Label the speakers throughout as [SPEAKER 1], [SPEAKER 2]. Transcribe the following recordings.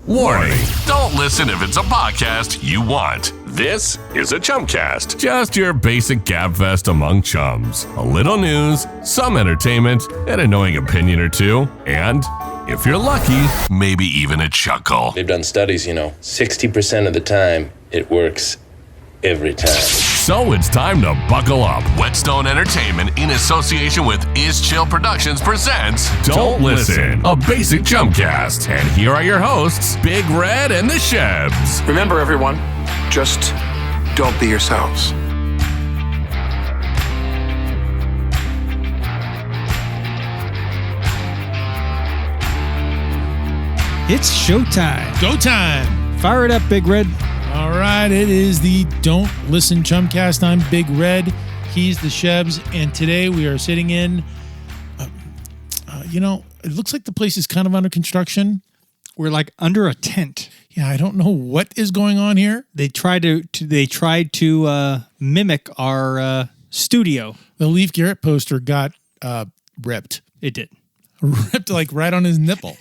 [SPEAKER 1] Warning, don't listen if it's a podcast you want. This is a Chumcast. Just your basic gabfest among chums. A little news, some entertainment, an annoying opinion or two, and, if you're lucky, maybe even a chuckle.
[SPEAKER 2] They've done studies, 60% of the time, it works every time.
[SPEAKER 1] So it's time to buckle up. Whetstone Entertainment, in association with Is Chill Productions, presents Don't Listen, a basic Chumcast. And here are your hosts, Big Red and the Shebs.
[SPEAKER 3] Remember, everyone, just don't be yourselves.
[SPEAKER 4] It's showtime.
[SPEAKER 5] Go time.
[SPEAKER 4] Fire it up, Big Red.
[SPEAKER 5] All right, it is the Don't Listen Chumcast. I'm Big Red. He's the Shebs. And today we are sitting in, it looks like the place is kind of under construction.
[SPEAKER 4] We're like under a tent.
[SPEAKER 5] Yeah, I don't know what is going on here.
[SPEAKER 4] They tried to mimic our studio.
[SPEAKER 5] The Leif Garrett poster got ripped.
[SPEAKER 4] It did.
[SPEAKER 5] Ripped like right on his nipple.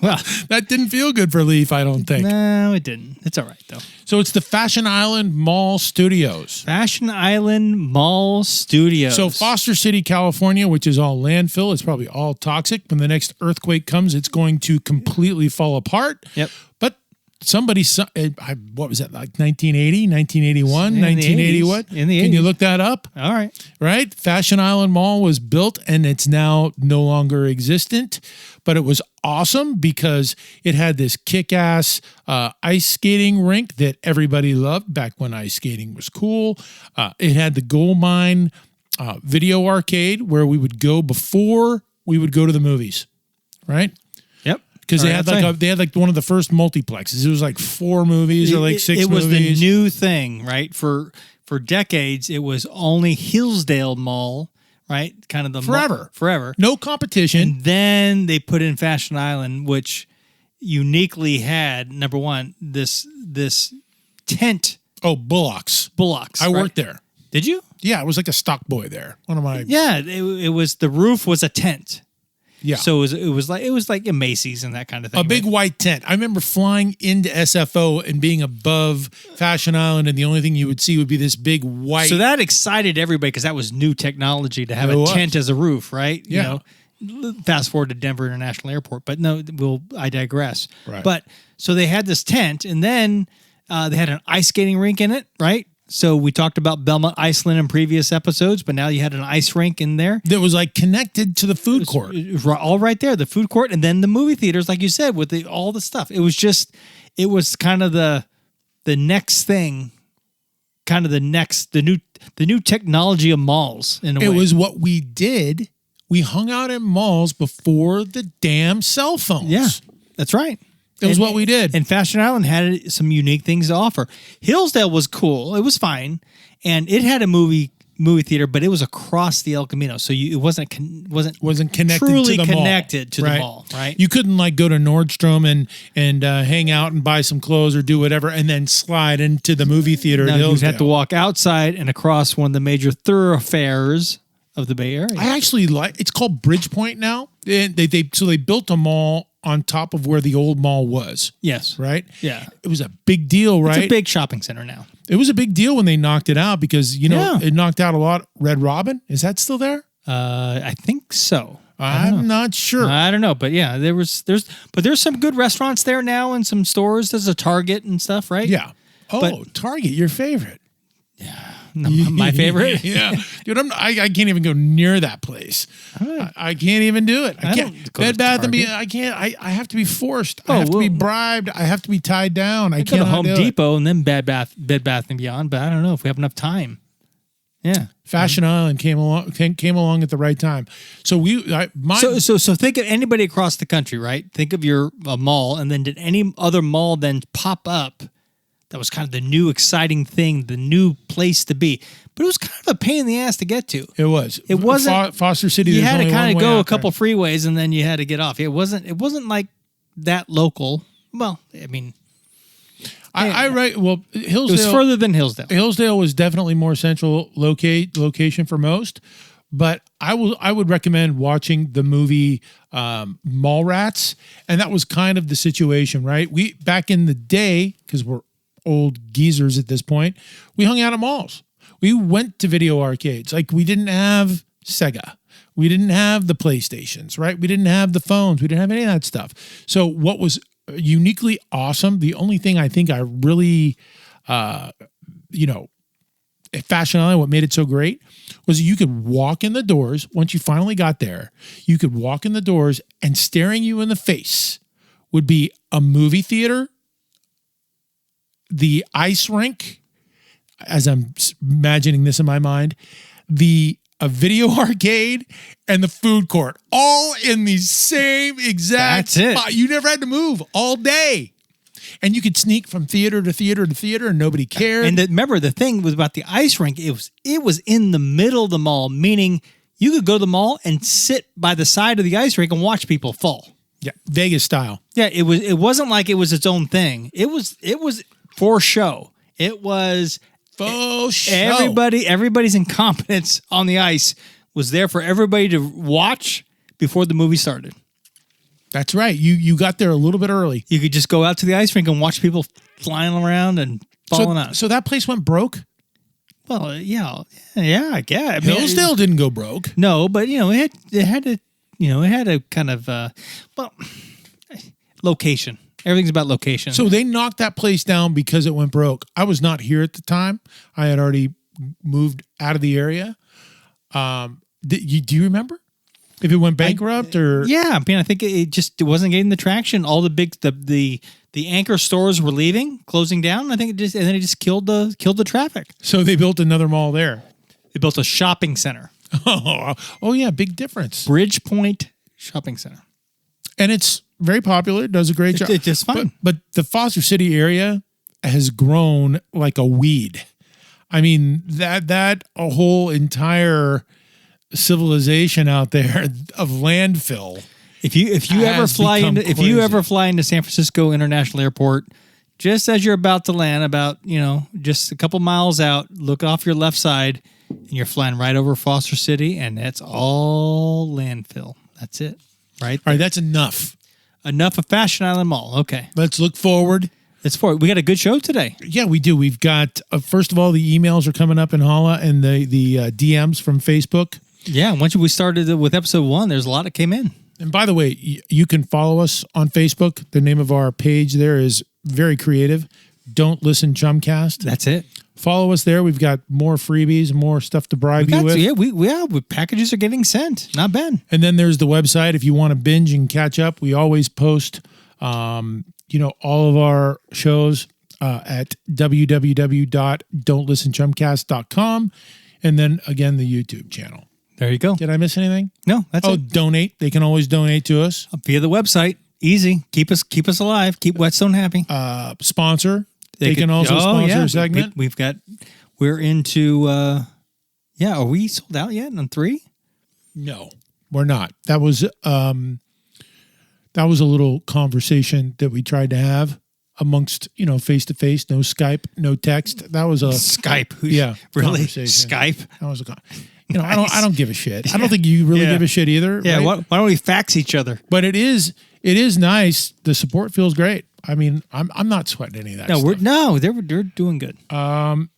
[SPEAKER 4] Well,
[SPEAKER 5] that didn't feel good for Leif, I don't think.
[SPEAKER 4] No, it didn't. It's all right, though.
[SPEAKER 5] So it's the Fashion Island Mall Studios.
[SPEAKER 4] Fashion Island Mall Studios.
[SPEAKER 5] So Foster City, California, which is all landfill, it's probably all toxic. When the next earthquake comes, it's going to completely fall apart.
[SPEAKER 4] Yep.
[SPEAKER 5] But somebody, what was that, like 1980, 1981, 1980 what?
[SPEAKER 4] In the 80s.
[SPEAKER 5] Can you look that up?
[SPEAKER 4] All right.
[SPEAKER 5] Right? Fashion Island Mall was built and it's now no longer existent. But it was awesome because it had this kick-ass ice skating rink that everybody loved back when ice skating was cool. It had the gold mine video arcade where we would go before we would go to the movies, right?
[SPEAKER 4] Yep.
[SPEAKER 5] Because they had like one of the first multiplexes. It was like 4 movies or like 6 movies.
[SPEAKER 4] It was the new thing, right? For decades, it was only Hillsdale Mall. Right? Kind of the forever.
[SPEAKER 5] No competition.
[SPEAKER 4] And then they put in Fashion Island, which uniquely had, number one, this tent.
[SPEAKER 5] Oh, Bullocks.
[SPEAKER 4] I
[SPEAKER 5] worked there.
[SPEAKER 4] Did you?
[SPEAKER 5] Yeah, I was like a stock boy there. One of my
[SPEAKER 4] it was the roof was a tent.
[SPEAKER 5] Yeah.
[SPEAKER 4] So it was like a Macy's and that kind of thing.
[SPEAKER 5] A big white tent. I remember flying into SFO and being above Fashion Island, and the only thing you would see would be this big white.
[SPEAKER 4] So that excited everybody because that was new technology to have a tent as a roof, right?
[SPEAKER 5] Yeah.
[SPEAKER 4] Fast forward to Denver International Airport, but no, I digress.
[SPEAKER 5] Right.
[SPEAKER 4] But so they had this tent, and then they had an ice skating rink in it, right? So we talked about Belmont, Iceland in previous episodes, but now you had an ice rink in there.
[SPEAKER 5] That was like connected to the food court.
[SPEAKER 4] All right there, the food court, and then the movie theaters, like you said, with all the stuff. It was kind of the next thing, kind of the new technology of malls in a way.
[SPEAKER 5] It was what we did. We hung out in malls before the damn cell phones.
[SPEAKER 4] Yeah, that's right.
[SPEAKER 5] It was what we did.
[SPEAKER 4] And Fashion Island had some unique things to offer. Hillsdale was cool. It was fine. And it had a movie theater, but it was across the El Camino. So it wasn't
[SPEAKER 5] connected
[SPEAKER 4] truly
[SPEAKER 5] to the
[SPEAKER 4] connected
[SPEAKER 5] mall.
[SPEAKER 4] to the mall, right?
[SPEAKER 5] You couldn't like go to Nordstrom and hang out and buy some clothes or do whatever and then slide into the movie theater.
[SPEAKER 4] No,
[SPEAKER 5] at
[SPEAKER 4] you'd
[SPEAKER 5] Hillsdale.
[SPEAKER 4] have to walk outside and across one of the major thoroughfares of the Bay Area.
[SPEAKER 5] I actually it's called Bridgepoint now. They built a mall on top of where the old mall was.
[SPEAKER 4] Yes.
[SPEAKER 5] Right?
[SPEAKER 4] Yeah.
[SPEAKER 5] It was a big deal, right?
[SPEAKER 4] It's a big shopping center now.
[SPEAKER 5] It was a big deal when they knocked it out because, it knocked out a lot. Red Robin, is that still there?
[SPEAKER 4] I think so.
[SPEAKER 5] I'm not sure.
[SPEAKER 4] I don't know, but yeah, there's some good restaurants there now and some stores. There's a Target and stuff, right?
[SPEAKER 5] Yeah. Oh, Target, your favorite.
[SPEAKER 4] Yeah. My favorite?
[SPEAKER 5] Yeah. Dude, I can't even go near that place. I can't even do it. I can't. Bed Bath and Beyond, I can't. I have to be forced. I have to be bribed. I have to be tied down. I can't
[SPEAKER 4] go to Home Depot and then Bed Bath and Beyond, but I don't know if we have enough time. Yeah.
[SPEAKER 5] Fashion Island came along at the right time. So
[SPEAKER 4] So think of anybody across the country, right? Think of your mall, and then did any other mall then pop up that was kind of the new exciting thing, the new place to be. But it was kind of a pain in the ass to get to.
[SPEAKER 5] It was.
[SPEAKER 4] It wasn't
[SPEAKER 5] Foster City.
[SPEAKER 4] You had to kind of go a couple freeways and then you had to get off. It wasn't like that local. Well, I mean,
[SPEAKER 5] Hillsdale. It
[SPEAKER 4] was further than Hillsdale.
[SPEAKER 5] Hillsdale was definitely more central location for most. but I would recommend watching the movie Mallrats, and that was kind of the situation, right? We back in the day, because we're old geezers at this point, we hung out at malls. We went to video arcades. Like, we didn't have Sega. We didn't have the PlayStations, right? We didn't have the phones. We didn't have any of that stuff. So what was uniquely awesome, the only thing I think I really, fashion on what made it so great was you could walk in the doors. Once you finally got there, you could walk in the doors and staring you in the face would be a movie theater, the ice rink, as I'm imagining this in my mind, a video arcade, and the food court, all in the same exact spot. You never had to move all day. And you could sneak from theater to theater to theater, and nobody cared.
[SPEAKER 4] And remember, the thing was about the ice rink, it was in the middle of the mall, meaning you could go to the mall and sit by the side of the ice rink and watch people fall.
[SPEAKER 5] Yeah, Vegas style.
[SPEAKER 4] Yeah, it wasn't like it was its own thing. It was for show. It was
[SPEAKER 5] faux show.
[SPEAKER 4] Everybody's incompetence on the ice was there for everybody to watch before the movie started.
[SPEAKER 5] That's right. You got there a little bit early.
[SPEAKER 4] You could just go out to the ice rink and watch people flying around and falling out.
[SPEAKER 5] So that place went broke?
[SPEAKER 4] Well, yeah, I guess.
[SPEAKER 5] Hillsdale didn't go broke.
[SPEAKER 4] No, but it had a kind of location. Everything's about location.
[SPEAKER 5] So they knocked that place down because it went broke. I was not here at the time. I had already moved out of the area. Do you remember if it went bankrupt or?
[SPEAKER 4] Yeah, I think it wasn't getting the traction. All the big the anchor stores were leaving, closing down. I think it just killed the traffic.
[SPEAKER 5] So they built another mall there.
[SPEAKER 4] They built a shopping center.
[SPEAKER 5] Oh yeah, big difference.
[SPEAKER 4] Bridgepoint Shopping Center,
[SPEAKER 5] and it's very popular. It does a great job.
[SPEAKER 4] It's just fine.
[SPEAKER 5] But the Foster City area has grown like a weed. I mean, that a whole entire civilization out there of landfill. If you ever fly into San Francisco International Airport, just as you're about to land, about just a couple miles out, look off your left side, and you're flying right over Foster City, and that's all landfill. That's it, right? All right, that's enough.
[SPEAKER 4] Enough of Fashion Island Mall. Okay,
[SPEAKER 5] let's look forward.
[SPEAKER 4] We got a good show today.
[SPEAKER 5] Yeah, we do. We've got first of all, the emails are coming up in Holla, and the DMs from Facebook.
[SPEAKER 4] Yeah, once we started with episode 1, there's a lot that came in.
[SPEAKER 5] And by the way, you can follow us on Facebook. The name of our page there is very creative. Don't Listen Chumcast.
[SPEAKER 4] That's it.
[SPEAKER 5] Follow us there. We've got more freebies, more stuff to bribe you with.
[SPEAKER 4] Yeah, packages are getting sent. Not bad.
[SPEAKER 5] And then there's the website. If you want to binge and catch up, we always post, all of our shows at www.don'tlistenchumcast.com. And then again, the YouTube channel.
[SPEAKER 4] There you go.
[SPEAKER 5] Did I miss anything?
[SPEAKER 4] No, that's it.
[SPEAKER 5] Donate. They can always donate to us
[SPEAKER 4] via the website. Easy. Keep us alive. Keep Whetstone happy.
[SPEAKER 5] Sponsor. They can also sponsor a segment.
[SPEAKER 4] We're into. Are we sold out yet on 3?
[SPEAKER 5] No, we're not. That was a little conversation that we tried to have amongst face to face. No Skype, no text. That was a
[SPEAKER 4] Skype.
[SPEAKER 5] Yeah,
[SPEAKER 4] really Skype.
[SPEAKER 5] That was I don't give a shit. I don't think you really give a shit either.
[SPEAKER 4] Yeah.
[SPEAKER 5] Right?
[SPEAKER 4] Why don't we fax each other?
[SPEAKER 5] But it is nice. The support feels great. I mean, I'm not sweating any of that.
[SPEAKER 4] They're doing good.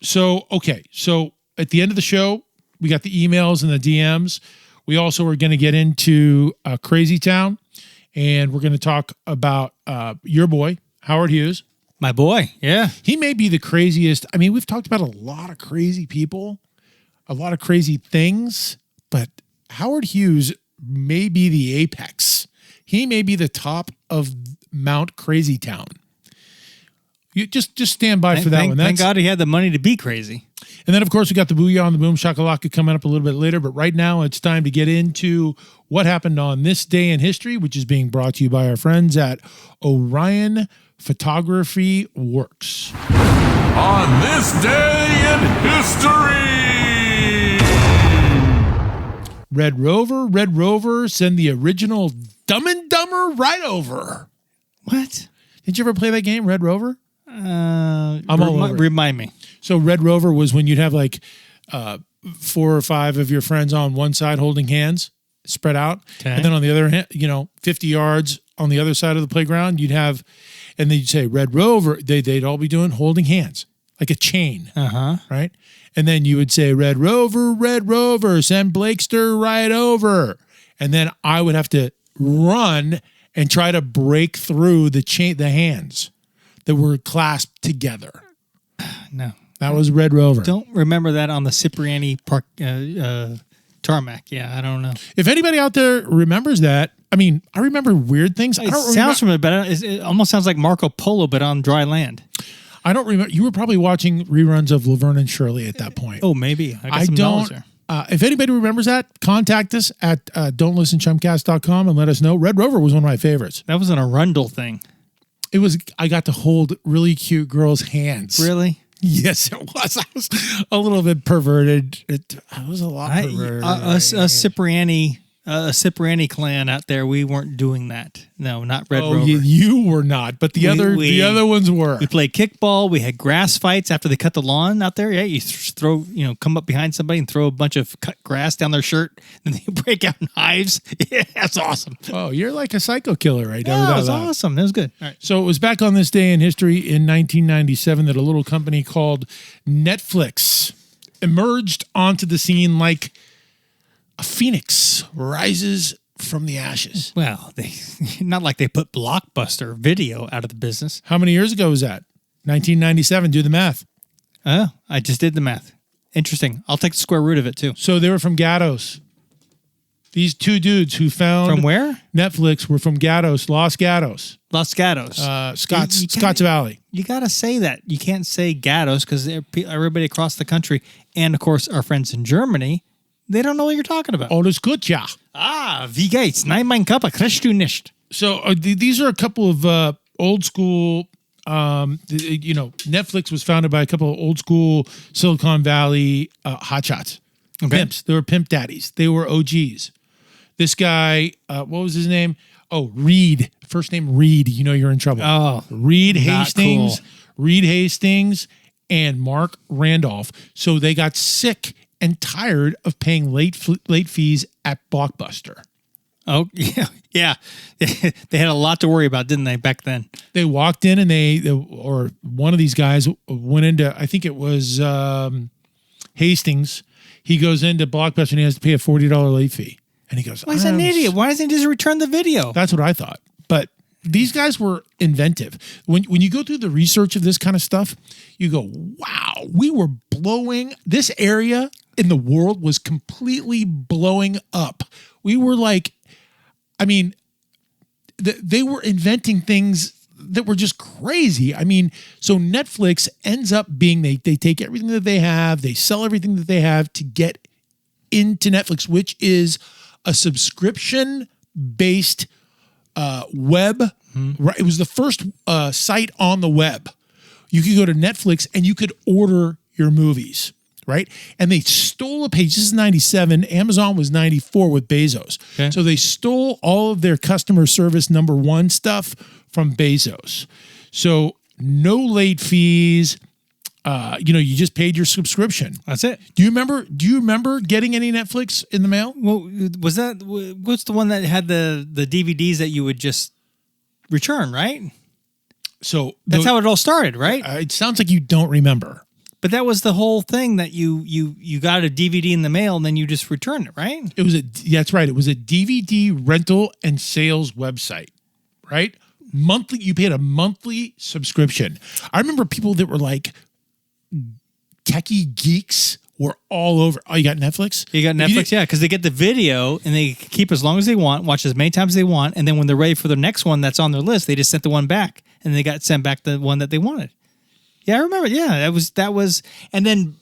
[SPEAKER 5] So at the end of the show, we got the emails and the DMs. We also are going to get into Crazy Town, and we're going to talk about your boy Howard Hughes.
[SPEAKER 4] My boy, yeah,
[SPEAKER 5] he may be the craziest. I mean, we've talked about a lot of crazy people, a lot of crazy things, but Howard Hughes may be the apex. He may be the top of Mount Crazy Town. You just stand by for that one.
[SPEAKER 4] Thank God he had the money to be crazy.
[SPEAKER 5] And then, of course, we got the Booyah and the Boom Shakalaka coming up a little bit later. But right now, it's time to get into what happened on this day in history, which is being brought to you by our friends at Orion Photography Works.
[SPEAKER 1] On this day in history,
[SPEAKER 5] Red Rover, send the original Dumb and Dumber right over.
[SPEAKER 4] What?
[SPEAKER 5] Did you ever play that game, Red Rover?
[SPEAKER 4] Remind me.
[SPEAKER 5] So Red Rover was when you'd have 4 or 5 of your friends on one side holding hands, spread out.
[SPEAKER 4] Okay.
[SPEAKER 5] And then on the other hand, 50 yards on the other side of the playground, and then you'd say Red Rover. They'd all be holding hands like a chain. Right. And then you would say Red Rover, send Blakester right over. And then I would have to run and try to break through the hands that were clasped together.
[SPEAKER 4] No.
[SPEAKER 5] That was Red Rover.
[SPEAKER 4] Don't remember that on the Cipriani Park tarmac. Yeah, I don't know.
[SPEAKER 5] If anybody out there remembers that, I mean, I remember weird things. I
[SPEAKER 4] It
[SPEAKER 5] don't
[SPEAKER 4] sounds
[SPEAKER 5] remember.
[SPEAKER 4] familiar, but it almost sounds like Marco Polo, but on dry land.
[SPEAKER 5] I don't remember. You were probably watching reruns of Laverne and Shirley at that point.
[SPEAKER 4] Oh, maybe. I got
[SPEAKER 5] I
[SPEAKER 4] some knowledge
[SPEAKER 5] don't.
[SPEAKER 4] there.
[SPEAKER 5] If anybody remembers that, contact us at don'tlistenchumcast.com and let us know. Red Rover was one of my favorites.
[SPEAKER 4] That was an Arundel thing.
[SPEAKER 5] It was. I got to hold really cute girls' hands.
[SPEAKER 4] Really?
[SPEAKER 5] Yes, it was. I was a little bit perverted. I was a lot perverted.
[SPEAKER 4] Us Cipriani clan out there, we weren't doing that. No, not Red Rover.
[SPEAKER 5] You were not, but the other ones were.
[SPEAKER 4] We played kickball. We had grass fights after they cut the lawn out there. Yeah, you throw, come up behind somebody and throw a bunch of cut grass down their shirt, and then you break out knives. Yeah, that's awesome.
[SPEAKER 5] Oh, you're like a psycho killer right now.
[SPEAKER 4] Yeah, that was awesome. That was good. All right.
[SPEAKER 5] So it was back on this day in history in 1997 that a little company called Netflix emerged onto the scene like a phoenix rises from the ashes.
[SPEAKER 4] Well, they not like they put Blockbuster Video out of the business.
[SPEAKER 5] How many years ago was that? 1997. Do the math.
[SPEAKER 4] Oh, I just did the math. Interesting. I'll take the square root of it too.
[SPEAKER 5] So they were from Gatos. These two dudes who found
[SPEAKER 4] From where?
[SPEAKER 5] Netflix were from Gatos, Los Gatos,
[SPEAKER 4] Los Gatos.
[SPEAKER 5] Scotts Valley.
[SPEAKER 4] You got to say that. You can't say Gatos because everybody across the country, and of course our friends in Germany, they don't know what you're talking about.
[SPEAKER 5] Alles gut, ja.
[SPEAKER 4] Wie geht's? Nein, mein Kappa, kriegst du nicht.
[SPEAKER 5] So these are a couple of old school. Netflix was founded by a couple of old school Silicon Valley hotshots, pimps. They were pimp daddies. They were OGs. This guy, what was his name? Oh, Reed. First name Reed. You know you're in trouble.
[SPEAKER 4] Oh,
[SPEAKER 5] Reed
[SPEAKER 4] not
[SPEAKER 5] Hastings.
[SPEAKER 4] cool.
[SPEAKER 5] Reed Hastings and Mark Randolph. So they got sick and tired of paying late fees at Blockbuster.
[SPEAKER 4] Oh, yeah. Yeah. They had a lot to worry about, didn't they, back then?
[SPEAKER 5] They walked in and or one of these guys went into, I think it was Hastings. He goes into Blockbuster and he has to pay a $40 late fee. And he goes,
[SPEAKER 4] Well, he's an idiot. Why doesn't he just return the video?
[SPEAKER 5] That's what I thought. But these guys were inventive. When you go through the research of this kind of stuff, you go, wow, we were blowing, this area in the world was completely blowing up. We were like, I mean, they were inventing things that were just crazy. I mean, so Netflix ends up being, they take everything that they have, they sell everything that they have to get into Netflix, which is a subscription-based web. Right? It was the first site on the web. You could go to Netflix and you could order your movies, right? And they stole a page. This is 97. Amazon was 94 with Bezos.
[SPEAKER 4] Okay.
[SPEAKER 5] So they stole all of their customer service #1 stuff from Bezos. So no late fees. You just paid your subscription.
[SPEAKER 4] That's it.
[SPEAKER 5] Do you remember getting any Netflix in the mail?
[SPEAKER 4] Well, what's the one that had the DVDs that you would just return, right?
[SPEAKER 5] So
[SPEAKER 4] That's how it all started, right?
[SPEAKER 5] it sounds like you don't remember.
[SPEAKER 4] But that was the whole thing, that you got a DVD in the mail and then you just returned it, right?
[SPEAKER 5] That's right. It was a DVD rental and sales website, right? Monthly, you paid a monthly subscription. I remember people that were like techie geeks were all over. Oh, you got Netflix?
[SPEAKER 4] You got Netflix, yeah, because they get the video and they keep as long as they want, watch as many times as they want, and then when they're ready for the next one that's on their list, they just sent the one back, and they got sent back the one that they wanted. Yeah, I remember. Yeah, that was, and then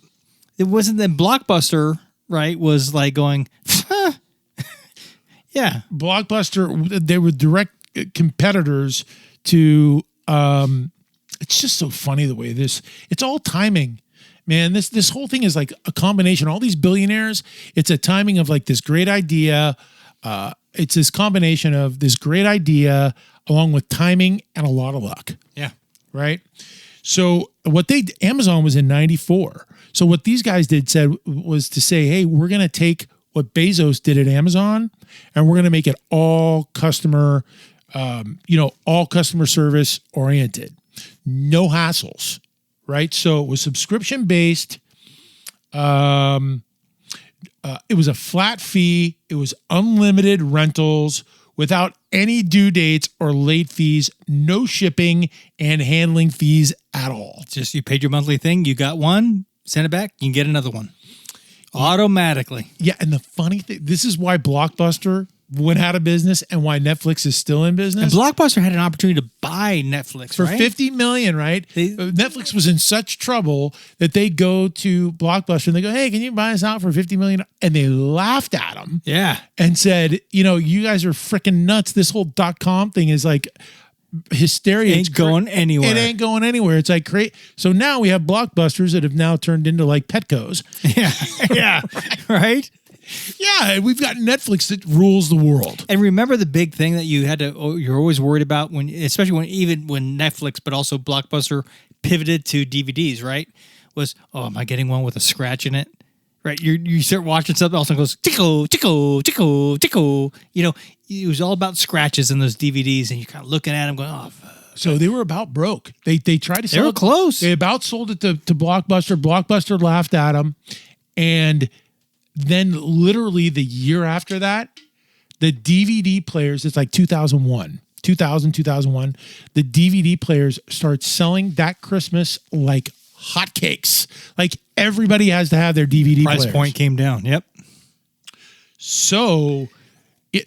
[SPEAKER 4] it wasn't then Blockbuster, right? Was like going, yeah.
[SPEAKER 5] Blockbuster, they were direct competitors to. It's just so funny the way it's all timing, man. This whole thing is like a combination. All these billionaires, it's a timing of like this great idea. It's this combination of this great idea along with timing and a lot of luck.
[SPEAKER 4] Yeah.
[SPEAKER 5] Right. So Amazon was in 94. So what these guys was to say, hey, we're going to take what Bezos did at Amazon and we're going to make it all customer, all customer service oriented, no hassles, right? So it was subscription based. It was a flat fee. It was unlimited rentals without any due dates or late fees, no shipping and handling fees at all.
[SPEAKER 4] Just you paid your monthly thing. You got one, send it back. You can get another one automatically.
[SPEAKER 5] Yeah. And the funny thing, this is why Blockbuster went out of business and why Netflix is still in business.
[SPEAKER 4] And Blockbuster had an opportunity to buy Netflix
[SPEAKER 5] for
[SPEAKER 4] right?
[SPEAKER 5] $50 million, right? Netflix was in such trouble that they go to Blockbuster and they go, hey, can you buy us out for $50 million? And they laughed at them.
[SPEAKER 4] Yeah.
[SPEAKER 5] And said, you guys are freaking nuts. This whole .com thing is like hysteria.
[SPEAKER 4] Ain't going anywhere.
[SPEAKER 5] It ain't going anywhere. It's like crazy. So now we have Blockbusters that have now turned into like Petcos.
[SPEAKER 4] Yeah. Yeah. Right?
[SPEAKER 5] Yeah, we've got Netflix that rules the world.
[SPEAKER 4] And remember the big thing that you're always worried about especially when Netflix, but also Blockbuster pivoted to DVDs, right? Was, am I getting one with a scratch in it? Right? You start watching something else and it goes, tickle, tickle, tickle, tickle. It was all about scratches in those DVDs and you're kind of looking at them going, oh,
[SPEAKER 5] so they were about broke. They tried to sell it.
[SPEAKER 4] They were close.
[SPEAKER 5] They about sold it to Blockbuster. Blockbuster laughed at them. And then literally the year after that, the DVD players, it's like 2001, the DVD players start selling that Christmas like hotcakes. Like everybody has to have their DVD players.
[SPEAKER 4] Price point came down. Yep.
[SPEAKER 5] So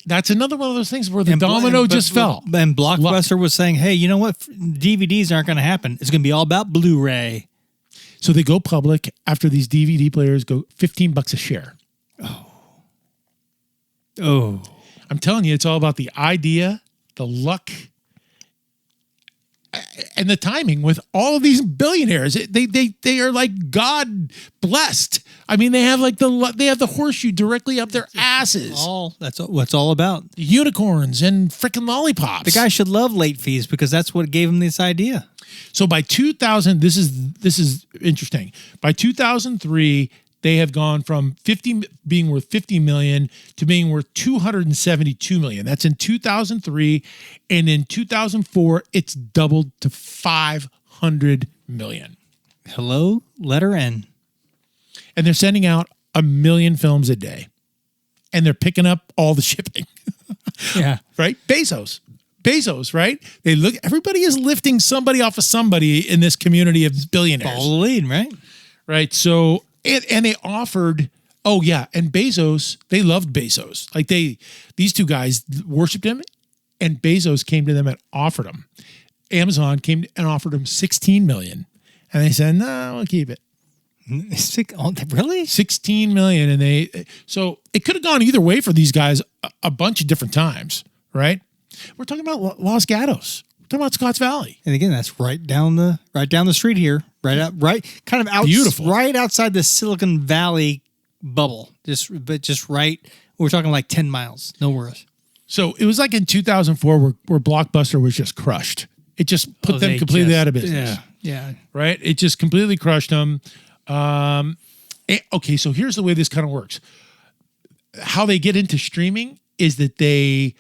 [SPEAKER 5] that's another one of those things where the domino just fell.
[SPEAKER 4] And Blockbuster was saying, hey, you know what? DVDs aren't going to happen. It's going to be all about Blu-ray.
[SPEAKER 5] So they go public after these DVD players go $15 a share.
[SPEAKER 4] Oh,
[SPEAKER 5] I'm telling you, it's all about the idea, the luck, and the timing with all of these billionaires. They are like God blessed. I mean, they have the horseshoe directly up their asses.
[SPEAKER 4] That's what it's all about.
[SPEAKER 5] Unicorns and freaking lollipops.
[SPEAKER 4] The guy should love late fees because that's what gave him this idea.
[SPEAKER 5] So by 2000, this is interesting. By 2003, they have gone from being worth $50 million to being worth $272 million. That's in 2003. And in 2004, it's doubled to $500 million.
[SPEAKER 4] Hello, letter N.
[SPEAKER 5] And they're sending out 1 million films a day. And they're picking up all the shipping.
[SPEAKER 4] Yeah.
[SPEAKER 5] Right? Bezos, right? Everybody is lifting somebody off of somebody in this community of billionaires.
[SPEAKER 4] Follow the lead, right?
[SPEAKER 5] Right. So, and they offered, and Bezos, they loved Bezos. Like these two guys worshiped him, and Bezos came to them and offered him. Amazon came and offered him $16 million. And they said, no, we'll keep it.
[SPEAKER 4] Really?
[SPEAKER 5] $16 million. And so it could have gone either way for these guys a bunch of different times, right? We're talking about Los Gatos. We're talking about Scotts Valley.
[SPEAKER 4] And again, that's right down the street here, kind of out,
[SPEAKER 5] beautiful,
[SPEAKER 4] right outside the Silicon Valley bubble. Just right. We're talking like 10 miles, no worse.
[SPEAKER 5] So it was like in 2004 where Blockbuster was just crushed. It just put them completely out of business.
[SPEAKER 4] Yeah.
[SPEAKER 5] Right? It just completely crushed them. Okay, so here's the way this kind of works. How they get into streaming is that they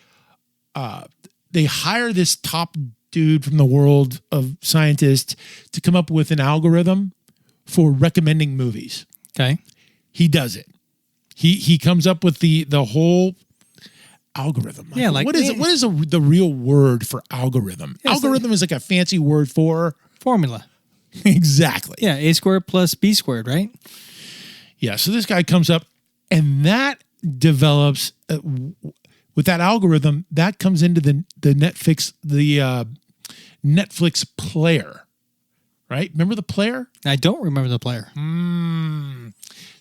[SPEAKER 5] hire this top dude from the world of scientists to come up with an algorithm for recommending movies.
[SPEAKER 4] Okay.
[SPEAKER 5] He does it. He comes up with the whole algorithm.
[SPEAKER 4] Yeah,
[SPEAKER 5] what is the real word for algorithm?
[SPEAKER 4] Yeah,
[SPEAKER 5] algorithm is like a fancy word for
[SPEAKER 4] formula.
[SPEAKER 5] Exactly.
[SPEAKER 4] Yeah, A squared plus B squared, right?
[SPEAKER 5] Yeah. So this guy comes up, and develops with that algorithm that comes into the Netflix player, right? Remember the player?
[SPEAKER 4] I don't remember the player.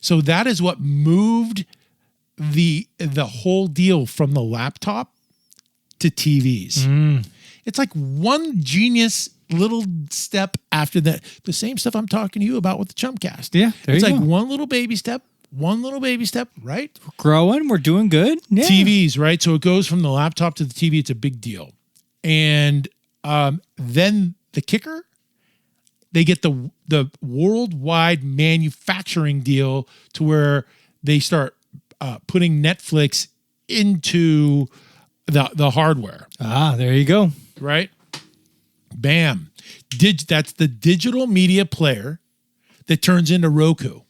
[SPEAKER 5] So that is what moved the whole deal from the laptop to TVs. It's like one genius little step after that. The same stuff I'm talking to you about with the Chumcast.
[SPEAKER 4] Yeah,
[SPEAKER 5] it's like one little baby step, right?
[SPEAKER 4] We're growing. We're doing good. Yeah.
[SPEAKER 5] TVs, right? So it goes from the laptop to the TV. It's a big deal. And then the kicker they get the worldwide manufacturing deal to where they start putting Netflix into the hardware.
[SPEAKER 4] Ah, there you go.
[SPEAKER 5] Right? Bam. That's the digital media player that turns into Roku.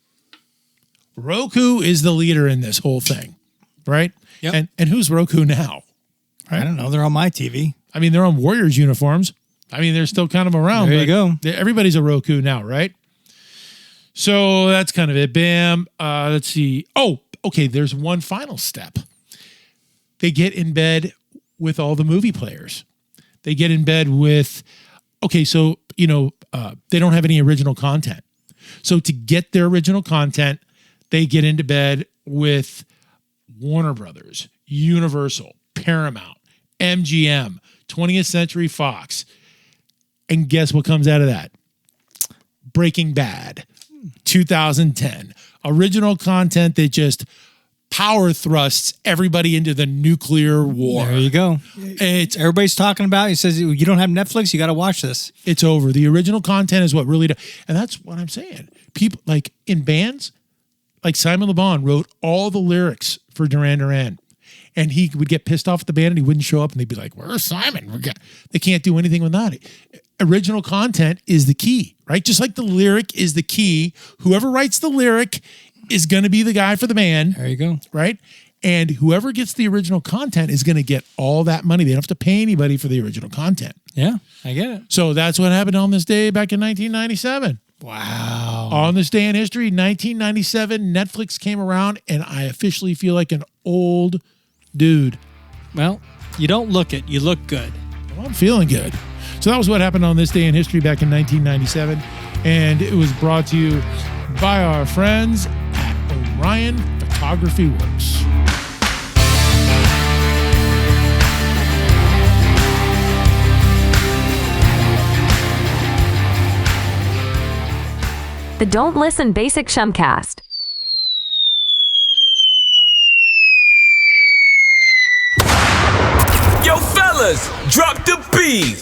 [SPEAKER 5] Roku is the leader in this whole thing, right?
[SPEAKER 4] Yep.
[SPEAKER 5] And who's Roku now?
[SPEAKER 4] I don't know. They're on my TV.
[SPEAKER 5] I mean, they're on Warriors uniforms. I mean, they're still kind of around.
[SPEAKER 4] There you go.
[SPEAKER 5] Everybody's a Roku now, right? So that's kind of it. Bam. Let's see. Oh, okay. There's one final step. They get in bed with all the movie players. They get in bed with, okay, so, they don't have any original content. So to get their original content, they get into bed with Warner Brothers, Universal, Paramount, MGM, 20th Century Fox. And guess what comes out of that? Breaking Bad, 2010. Original content that just power thrusts everybody into the nuclear war.
[SPEAKER 4] There you go. Everybody's talking about. He says, you don't have Netflix, you got to watch this.
[SPEAKER 5] It's over. The original content is what really does. And that's what I'm saying. People like in bands, like Simon Le Bon wrote all the lyrics for Duran Duran. And he would get pissed off at the band and he wouldn't show up and they'd be like, where's Simon? They can't do anything without it. Original content is the key, right? Just like the lyric is the key. Whoever writes the lyric is going to be the guy for the band.
[SPEAKER 4] There you go.
[SPEAKER 5] Right? And whoever gets the original content is going to get all that money. They don't have to pay anybody for the original content.
[SPEAKER 4] Yeah, I get it.
[SPEAKER 5] So that's what happened on this day back in 1997.
[SPEAKER 4] Wow.
[SPEAKER 5] On this day in history, 1997, Netflix came around and I officially feel like an old dude.
[SPEAKER 4] Well, you don't look it. You look good.
[SPEAKER 5] Well, I'm feeling good. So that was what happened on this day in history back in 1997. And it was brought to you by our friends at Orion Photography Works.
[SPEAKER 6] The Don't Listen Basic Chumcast.
[SPEAKER 7] Yo, fellas, drop the beat.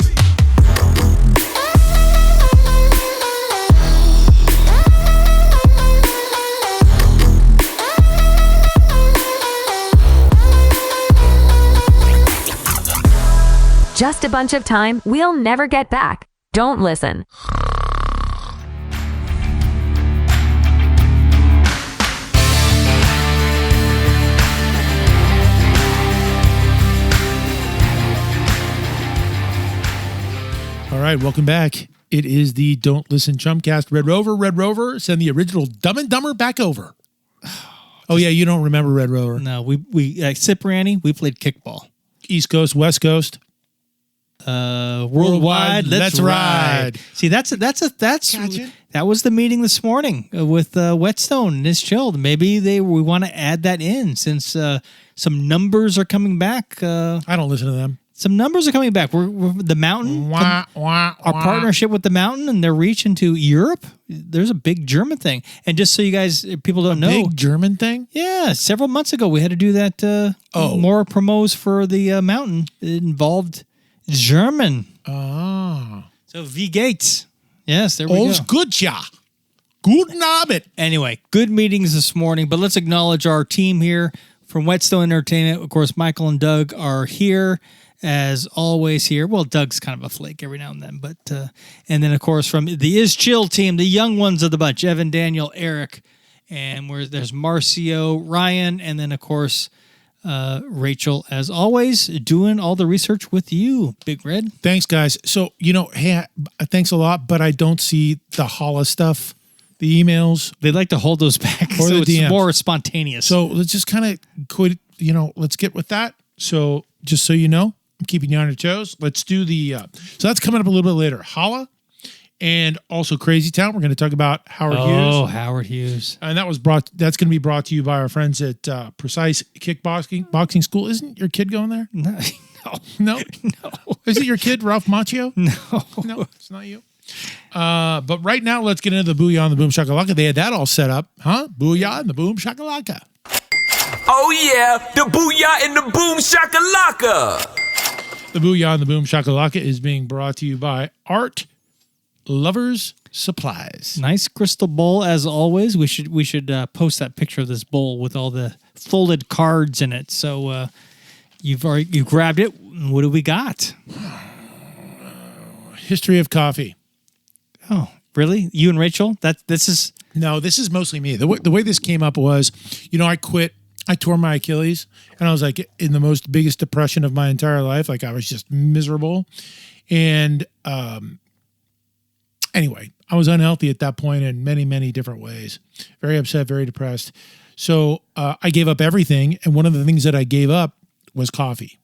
[SPEAKER 6] Just a bunch of time we'll never get back. Don't listen.
[SPEAKER 5] All right, welcome back. It is the Don't Listen Chumcast. Red Rover, send the original Dumb and Dumber back over. Oh, yeah, you don't remember Red Rover.
[SPEAKER 4] No, we at Cipriani, we played kickball.
[SPEAKER 5] East Coast, West Coast.
[SPEAKER 4] Worldwide, let's ride. See, that was the meeting this morning with Whetstone and It's Chilled. Maybe we want to add that in since some numbers are coming back.
[SPEAKER 5] I don't listen to them.
[SPEAKER 4] Some numbers are coming back. We're the Mountain, our partnership with the Mountain and their reach into Europe. There's a big German thing. And just so you guys, people don't know.
[SPEAKER 5] Big German thing?
[SPEAKER 4] Yeah. Several months ago, we had to do that. More promos for the Mountain. It involved German.
[SPEAKER 5] Oh.
[SPEAKER 4] So V Gates. Yes, there we go.
[SPEAKER 5] All's good, ja. Guten Abend.
[SPEAKER 4] Anyway, good meetings this morning, but let's acknowledge our team here from Whetstone Entertainment. Of course, Michael and Doug are here. As always here. Well, Doug's kind of a flake every now and then, but and then of course from the Is Chill team, the young ones of the bunch, Evan, Daniel, Eric, and there's Marcio, Ryan, and then of course Rachel, as always, doing all the research with you, Big Red.
[SPEAKER 5] Thanks, guys. So, hey, thanks a lot, but I don't see the holla stuff, the emails.
[SPEAKER 4] They'd like to hold those back
[SPEAKER 5] or
[SPEAKER 4] so
[SPEAKER 5] the
[SPEAKER 4] it's
[SPEAKER 5] DMs.
[SPEAKER 4] more spontaneous.
[SPEAKER 5] So let's just kind of quit, let's get with that. So just so you know, I'm keeping you on your toes. Let's do so that's coming up a little bit later. Holla and also Crazy Town. We're going to talk about Howard Hughes.
[SPEAKER 4] Oh, Howard Hughes.
[SPEAKER 5] And that's going to be brought to you by our friends at Precise Boxing School. Isn't your kid going there?
[SPEAKER 4] No.
[SPEAKER 5] No? No. Is it your kid, Ralph Macchio?
[SPEAKER 4] No,
[SPEAKER 5] it's not you. But right now, let's get into the Booyah and the Boom Shakalaka. They had that all set up, huh? Booyah and the Boom Shakalaka.
[SPEAKER 7] Oh yeah, the booyah and the boom shakalaka.
[SPEAKER 5] The Booyah and the Boom Shakalaka is being brought to you by Art Lovers Supplies.
[SPEAKER 4] Nice crystal bowl as always. We should post that picture of this bowl with all the folded cards in it. So you grabbed it. What do we got?
[SPEAKER 5] History of coffee.
[SPEAKER 4] Oh, really? You and Rachel? This is
[SPEAKER 5] mostly me. The way this came up was, I quit. I tore my Achilles, and I was like in the biggest depression of my entire life. Like I was just miserable, and anyway, I was unhealthy at that point in many, many different ways. Very upset, very depressed. So I gave up everything, and one of the things that I gave up was coffee.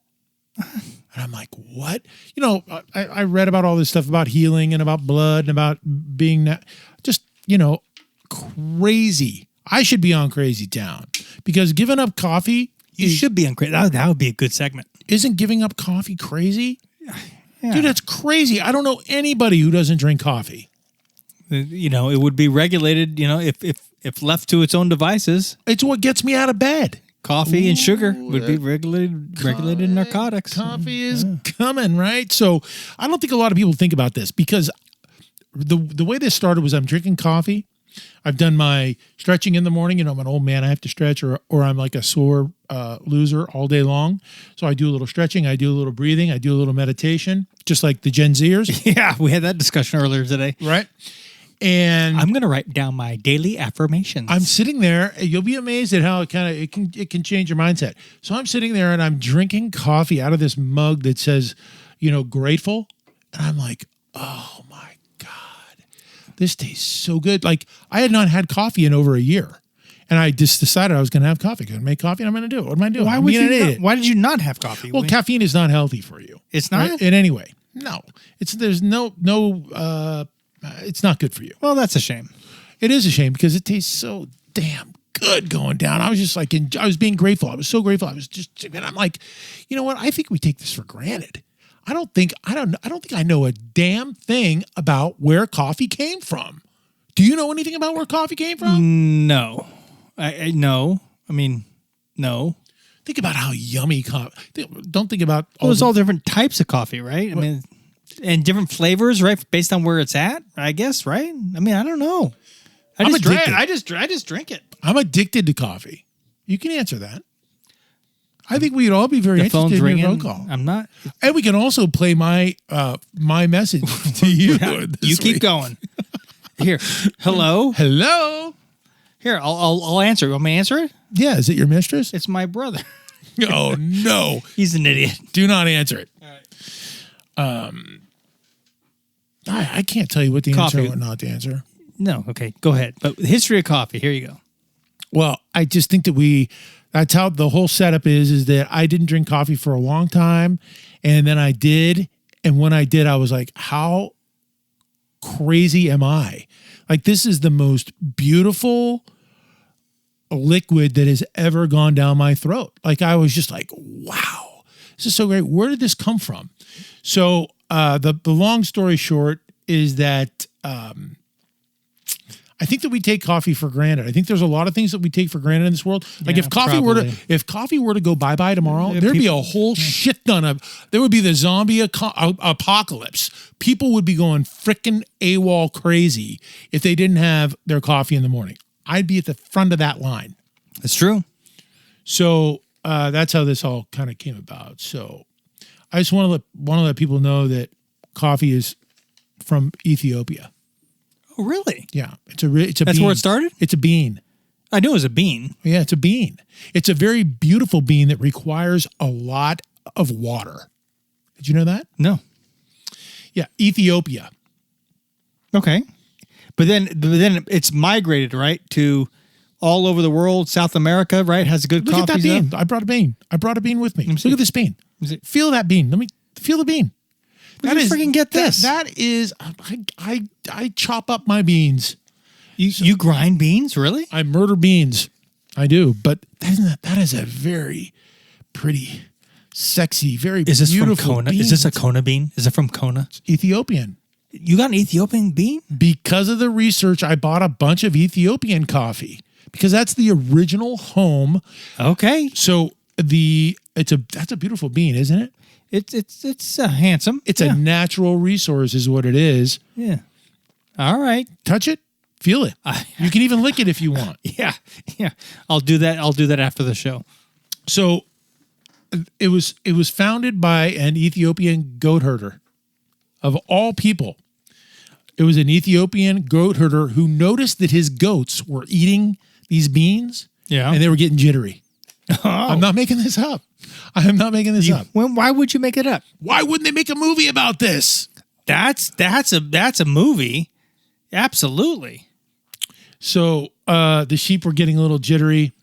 [SPEAKER 5] And I'm like, what? I read about all this stuff about healing and about blood and about being just, crazy. I should be on Crazy Town because giving up coffee.
[SPEAKER 4] You should be on Crazy. That would be a good segment.
[SPEAKER 5] Isn't giving up coffee crazy?
[SPEAKER 4] Yeah.
[SPEAKER 5] Dude, that's crazy. I don't know anybody who doesn't drink coffee.
[SPEAKER 4] It would be regulated, if left to its own devices.
[SPEAKER 5] It's what gets me out of bed.
[SPEAKER 4] Coffee and sugar would be regulated narcotics.
[SPEAKER 5] Coffee is coming, right? So I don't think a lot of people think about this because the way this started was I'm drinking coffee. I've done my stretching in the morning. I'm an old man. I have to stretch or I'm like a sore loser all day long. So I do a little stretching. I do a little breathing. I do a little meditation, just like the Gen Zers.
[SPEAKER 4] Yeah, we had that discussion earlier today.
[SPEAKER 5] Right. And
[SPEAKER 4] I'm going to write down my daily affirmations.
[SPEAKER 5] I'm sitting there. You'll be amazed at how it can change your mindset. So I'm sitting there and I'm drinking coffee out of this mug that says, grateful. And I'm like, oh my God, this tastes so good. Like I had not had coffee in over a year. And I just decided I was going to have coffee. I'm going to make coffee and I'm going to do it. What am I doing?
[SPEAKER 4] Why did you not have coffee?
[SPEAKER 5] Well, caffeine is not healthy for you.
[SPEAKER 4] It's not?
[SPEAKER 5] Right? In any way. No. It's not good for you.
[SPEAKER 4] Well, that's a shame.
[SPEAKER 5] It is a shame because it tastes so damn good going down. I was just like, I was being grateful. I was so grateful. And I'm like, you know what? I think we take this for granted. I don't think I know a damn thing about where coffee came from. Do you know anything about where coffee came from?
[SPEAKER 4] No. No. I mean, no.
[SPEAKER 5] Think about how yummy coffee. Don't think about
[SPEAKER 4] there's all different types of coffee, right? I mean, and different flavors, right? Based on where it's at, I guess, right? I mean, I don't know. I just drink it.
[SPEAKER 5] I'm addicted to coffee. You can answer that. I think we'd all be very interested in your phone call.
[SPEAKER 4] I'm not.
[SPEAKER 5] And we can also play my message to you.
[SPEAKER 4] You keep going. Here, hello.
[SPEAKER 5] Hello.
[SPEAKER 4] Here, I'll answer. You want me to answer it?
[SPEAKER 5] Yeah. Is it your mistress?
[SPEAKER 4] It's my brother.
[SPEAKER 5] Oh no,
[SPEAKER 4] he's an idiot.
[SPEAKER 5] Do not answer it.
[SPEAKER 4] All right.
[SPEAKER 5] I can't tell you what the answer and what not the answer.
[SPEAKER 4] No. Okay. Go ahead. But history of coffee. Here you go.
[SPEAKER 5] Well, I just think that that's how the whole setup is that I didn't drink coffee for a long time. And then I did. And when I did, I was like, how crazy am I? Like, this is the most beautiful liquid that has ever gone down my throat. Like, I was just like, wow, this is so great. Where did this come from? So the long story short is that I think that we take coffee for granted. I think there's a lot of things that we take for granted in this world. Like if coffee were to go bye-bye tomorrow, there'd be a whole shit ton of, there would be the zombie apocalypse. People would be going frickin' AWOL crazy if they didn't have their coffee in the morning. I'd be at the front of that line.
[SPEAKER 4] That's true.
[SPEAKER 5] So that's how this all kind of came about. So I just want to let people know that coffee is from Ethiopia.
[SPEAKER 4] Oh, really?
[SPEAKER 5] Yeah. It's a That's
[SPEAKER 4] bean. Where it started?
[SPEAKER 5] It's a bean.
[SPEAKER 4] I knew it was a bean.
[SPEAKER 5] Yeah, it's a bean. It's a very beautiful bean that requires a lot of water. Did you know that?
[SPEAKER 4] No.
[SPEAKER 5] Yeah, Ethiopia.
[SPEAKER 4] Okay. But then it's migrated, right, to all over the world. South America, right, has a good coffee.
[SPEAKER 5] Look at that bean. I brought a bean. I brought a bean with me. Look at this bean. Feel that bean. Let me feel the bean.
[SPEAKER 4] That is freaking get this.
[SPEAKER 5] That is, I chop up my beans.
[SPEAKER 4] You grind beans, really?
[SPEAKER 5] I murder beans. I do, but that is a very pretty, sexy, very beautiful
[SPEAKER 4] from Kona?
[SPEAKER 5] bean.
[SPEAKER 4] Is this a Kona bean? Is it from Kona?
[SPEAKER 5] It's Ethiopian.
[SPEAKER 4] You got an Ethiopian bean?
[SPEAKER 5] Because of the research, I bought a bunch of Ethiopian coffee because that's the original home.
[SPEAKER 4] Okay.
[SPEAKER 5] So that's a beautiful bean, isn't it?
[SPEAKER 4] It's handsome.
[SPEAKER 5] It's a natural resource is what it is.
[SPEAKER 4] Yeah. All right.
[SPEAKER 5] Touch it, feel it. You can even lick it if you want.
[SPEAKER 4] Yeah. I'll do that. I'll do that after the show.
[SPEAKER 5] So it was founded by an Ethiopian goat herder. Of all people, it was an Ethiopian goat herder who noticed that his goats were eating these beans and they were getting jittery. I'm not making this up. I am not making this up.
[SPEAKER 4] Why would you make it up?
[SPEAKER 5] Why wouldn't they make a movie about this?
[SPEAKER 4] That's a movie. Absolutely.
[SPEAKER 5] So the sheep were getting a little jittery,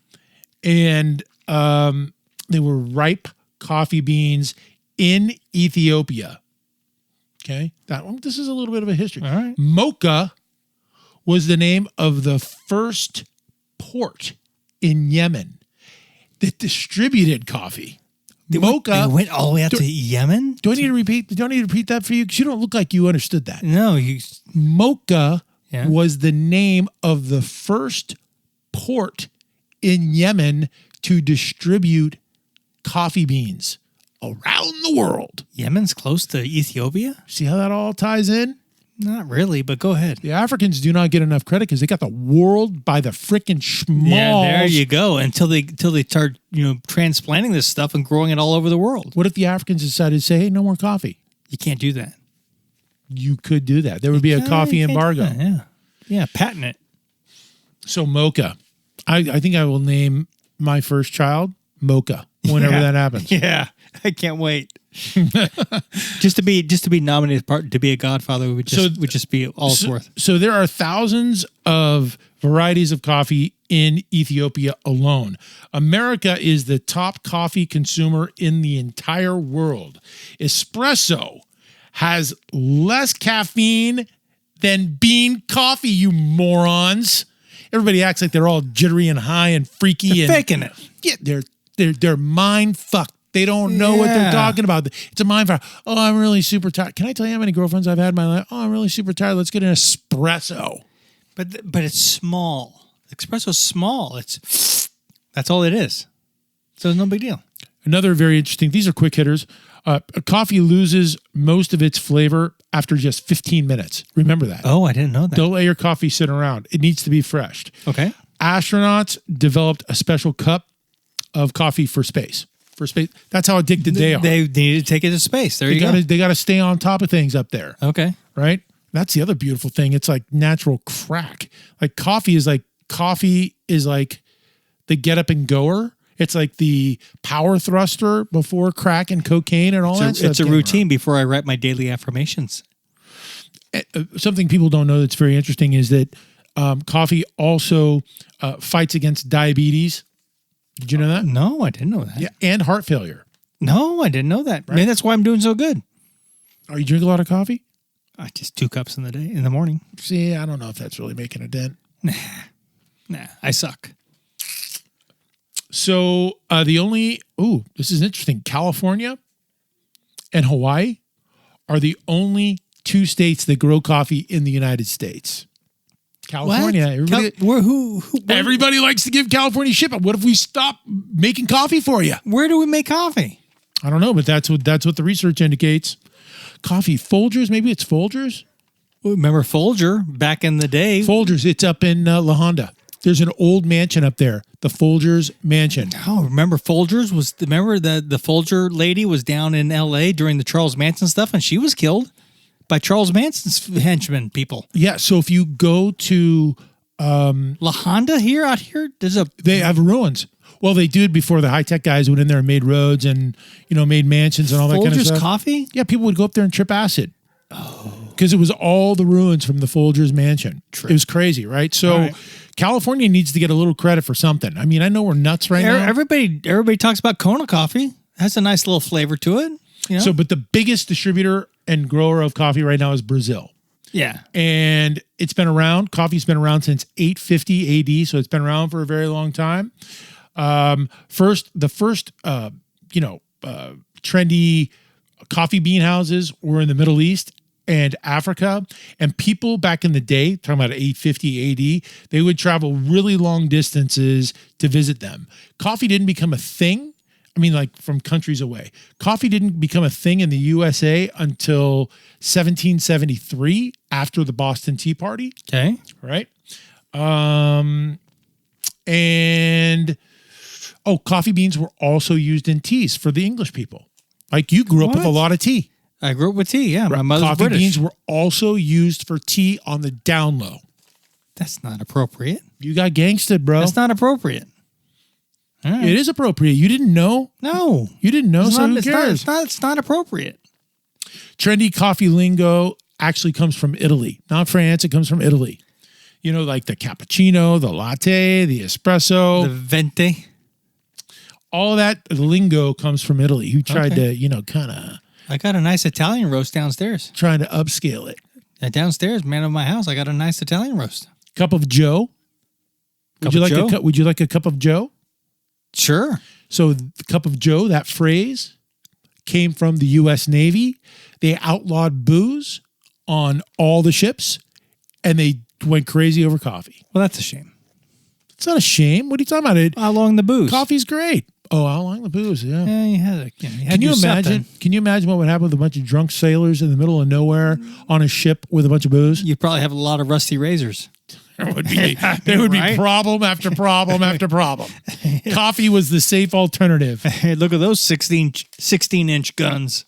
[SPEAKER 5] and they were ripe coffee beans in Ethiopia. Okay, this is a little bit of a history.
[SPEAKER 4] All right.
[SPEAKER 5] Mocha was the name of the first port in Yemen that distributed coffee. Mocha.
[SPEAKER 4] They went all the way out to Yemen?
[SPEAKER 5] Do I need to repeat that for you? Because you don't look like you understood that.
[SPEAKER 4] No,
[SPEAKER 5] Mocha was the name of the first port in Yemen to distribute coffee beans around the world.
[SPEAKER 4] Yemen's close to Ethiopia?
[SPEAKER 5] See how that all ties in?
[SPEAKER 4] Not really, but go ahead.
[SPEAKER 5] The Africans do not get enough credit because they got the world by the freaking schmalls.
[SPEAKER 4] Yeah, there you go. Until they start, transplanting this stuff and growing it all over the world.
[SPEAKER 5] What if the Africans decided to say, hey, no more coffee?
[SPEAKER 4] You can't do that.
[SPEAKER 5] You could do that. There would be a coffee embargo.
[SPEAKER 4] Yeah, patent it.
[SPEAKER 5] So Mocha. I think I will name my first child Mocha whenever that happens.
[SPEAKER 4] Yeah, I can't wait. just to be nominated to be a godfather would just be all it's worth.
[SPEAKER 5] So there are thousands of varieties of coffee in Ethiopia alone. America is the top coffee consumer in the entire world. Espresso has less caffeine than bean coffee, you morons. Everybody acts like they're all jittery and high and freaky.
[SPEAKER 4] They're faking it.
[SPEAKER 5] Yeah, they're mind fucked. They don't know what they're talking about. It's a mind fuck. Oh, I'm really super tired. Can I tell you how many girlfriends I've had in my life? Oh, I'm really super tired. Let's get an espresso.
[SPEAKER 4] But it's small. Espresso's small. That's all it is. So it's no big deal.
[SPEAKER 5] Another very interesting. These are quick hitters. Coffee loses most of its flavor after just 15 minutes. Remember that.
[SPEAKER 4] Oh, I didn't know that.
[SPEAKER 5] Don't let your coffee sit around. It needs to be fresh.
[SPEAKER 4] Okay.
[SPEAKER 5] Astronauts developed a special cup of coffee for space. That's how addicted they are.
[SPEAKER 4] They need to take it to space. They got
[SPEAKER 5] to stay on top of things up there.
[SPEAKER 4] Okay.
[SPEAKER 5] Right? That's the other beautiful thing. It's like natural crack. Like coffee is like the get up and goer. It's like the power thruster before crack and cocaine and all that stuff.
[SPEAKER 4] It's a routine before I write my daily affirmations.
[SPEAKER 5] Something people don't know that's very interesting is that coffee also fights against diabetes. Did you know that?
[SPEAKER 4] No, I didn't know that.
[SPEAKER 5] Yeah, and heart failure.
[SPEAKER 4] No, I didn't know that. Right? Maybe that's why I'm doing so good.
[SPEAKER 5] Are you drinking a lot of coffee?
[SPEAKER 4] Just 2 cups in the morning.
[SPEAKER 5] See, I don't know if that's really making a dent.
[SPEAKER 4] Nah, I suck.
[SPEAKER 5] So this is interesting. California and Hawaii are the only 2 states that grow coffee in the United States. California. Everybody likes to give California shit, but what if we stop making coffee for you?
[SPEAKER 4] Where do we make coffee?
[SPEAKER 5] I don't know, but that's what the research indicates. Coffee. Folgers, maybe it's Folgers?
[SPEAKER 4] Remember Folger back in the day?
[SPEAKER 5] Folgers, it's up in La Honda. There's an old mansion up there, the Folgers Mansion.
[SPEAKER 4] Oh, remember Folgers? Remember the Folger lady was down in L.A. during the Charles Manson stuff, and she was killed by Charles Manson's henchmen people.
[SPEAKER 5] Yeah, so if you go to
[SPEAKER 4] La Honda out here,
[SPEAKER 5] they have ruins. Well, they did before the high-tech guys went in there and made roads and, made mansions and all that kind of stuff.
[SPEAKER 4] Folgers coffee?
[SPEAKER 5] Yeah, people would go up there and trip acid. Oh. Because it was all the ruins from the Folgers Mansion. True. It was crazy, right? So California needs to get a little credit for something. I mean, I know we're nuts right now.
[SPEAKER 4] Everybody talks about Kona coffee. It has a nice little flavor to it.
[SPEAKER 5] So, but the biggest distributor and grower of coffee right now is Brazil.
[SPEAKER 4] Yeah.
[SPEAKER 5] And it's been around. Coffee's been around since 850 AD, so it's been around for a very long time. The first trendy coffee bean houses were in the Middle East and Africa, and people back in the day, talking about 850 AD, they would travel really long distances to visit them. Coffee didn't become a thing. mean, like from countries away. Coffee didn't become a thing in the USA until 1773 after the Boston Tea Party.
[SPEAKER 4] Okay.
[SPEAKER 5] Right. Coffee beans were also used in teas for the English people. Like you grew up with a lot of tea.
[SPEAKER 4] I grew up with tea. Yeah. My mother's
[SPEAKER 5] Coffee
[SPEAKER 4] British.
[SPEAKER 5] beans were also used for tea on the down low.
[SPEAKER 4] That's not appropriate.
[SPEAKER 5] You got gangsted, bro.
[SPEAKER 4] That's not appropriate. All right.
[SPEAKER 5] It is appropriate. You didn't know?
[SPEAKER 4] No.
[SPEAKER 5] You didn't know, so who cares?
[SPEAKER 4] It's not appropriate.
[SPEAKER 5] Trendy coffee lingo actually comes from Italy, not France. It comes from Italy. You know, like the cappuccino, the latte, the espresso.
[SPEAKER 4] The venti.
[SPEAKER 5] All of that lingo comes from Italy. Who tried to, kind of...
[SPEAKER 4] I got a nice Italian roast downstairs.
[SPEAKER 5] Trying to upscale it.
[SPEAKER 4] Downstairs, man of my house, I got a nice Italian roast.
[SPEAKER 5] Cup of Joe. Would you like a cup of Joe?
[SPEAKER 4] Sure.
[SPEAKER 5] So the cup of Joe, that phrase came from the U.S. Navy. They outlawed booze on all the ships, and they went crazy over coffee.
[SPEAKER 4] Well, that's a shame.
[SPEAKER 5] It's not a shame. What are you talking about?
[SPEAKER 4] How long the booze?
[SPEAKER 5] Coffee's great. Oh, how long the booze? Yeah.
[SPEAKER 4] Yeah, you had
[SPEAKER 5] Can you imagine? Can you imagine what would happen with a bunch of drunk sailors in the middle of nowhere on a ship with a bunch of booze?
[SPEAKER 4] You'd probably have a lot of rusty razors.
[SPEAKER 5] There would be problem after problem after problem. Coffee was the safe alternative.
[SPEAKER 4] Hey, look at those 16-inch guns.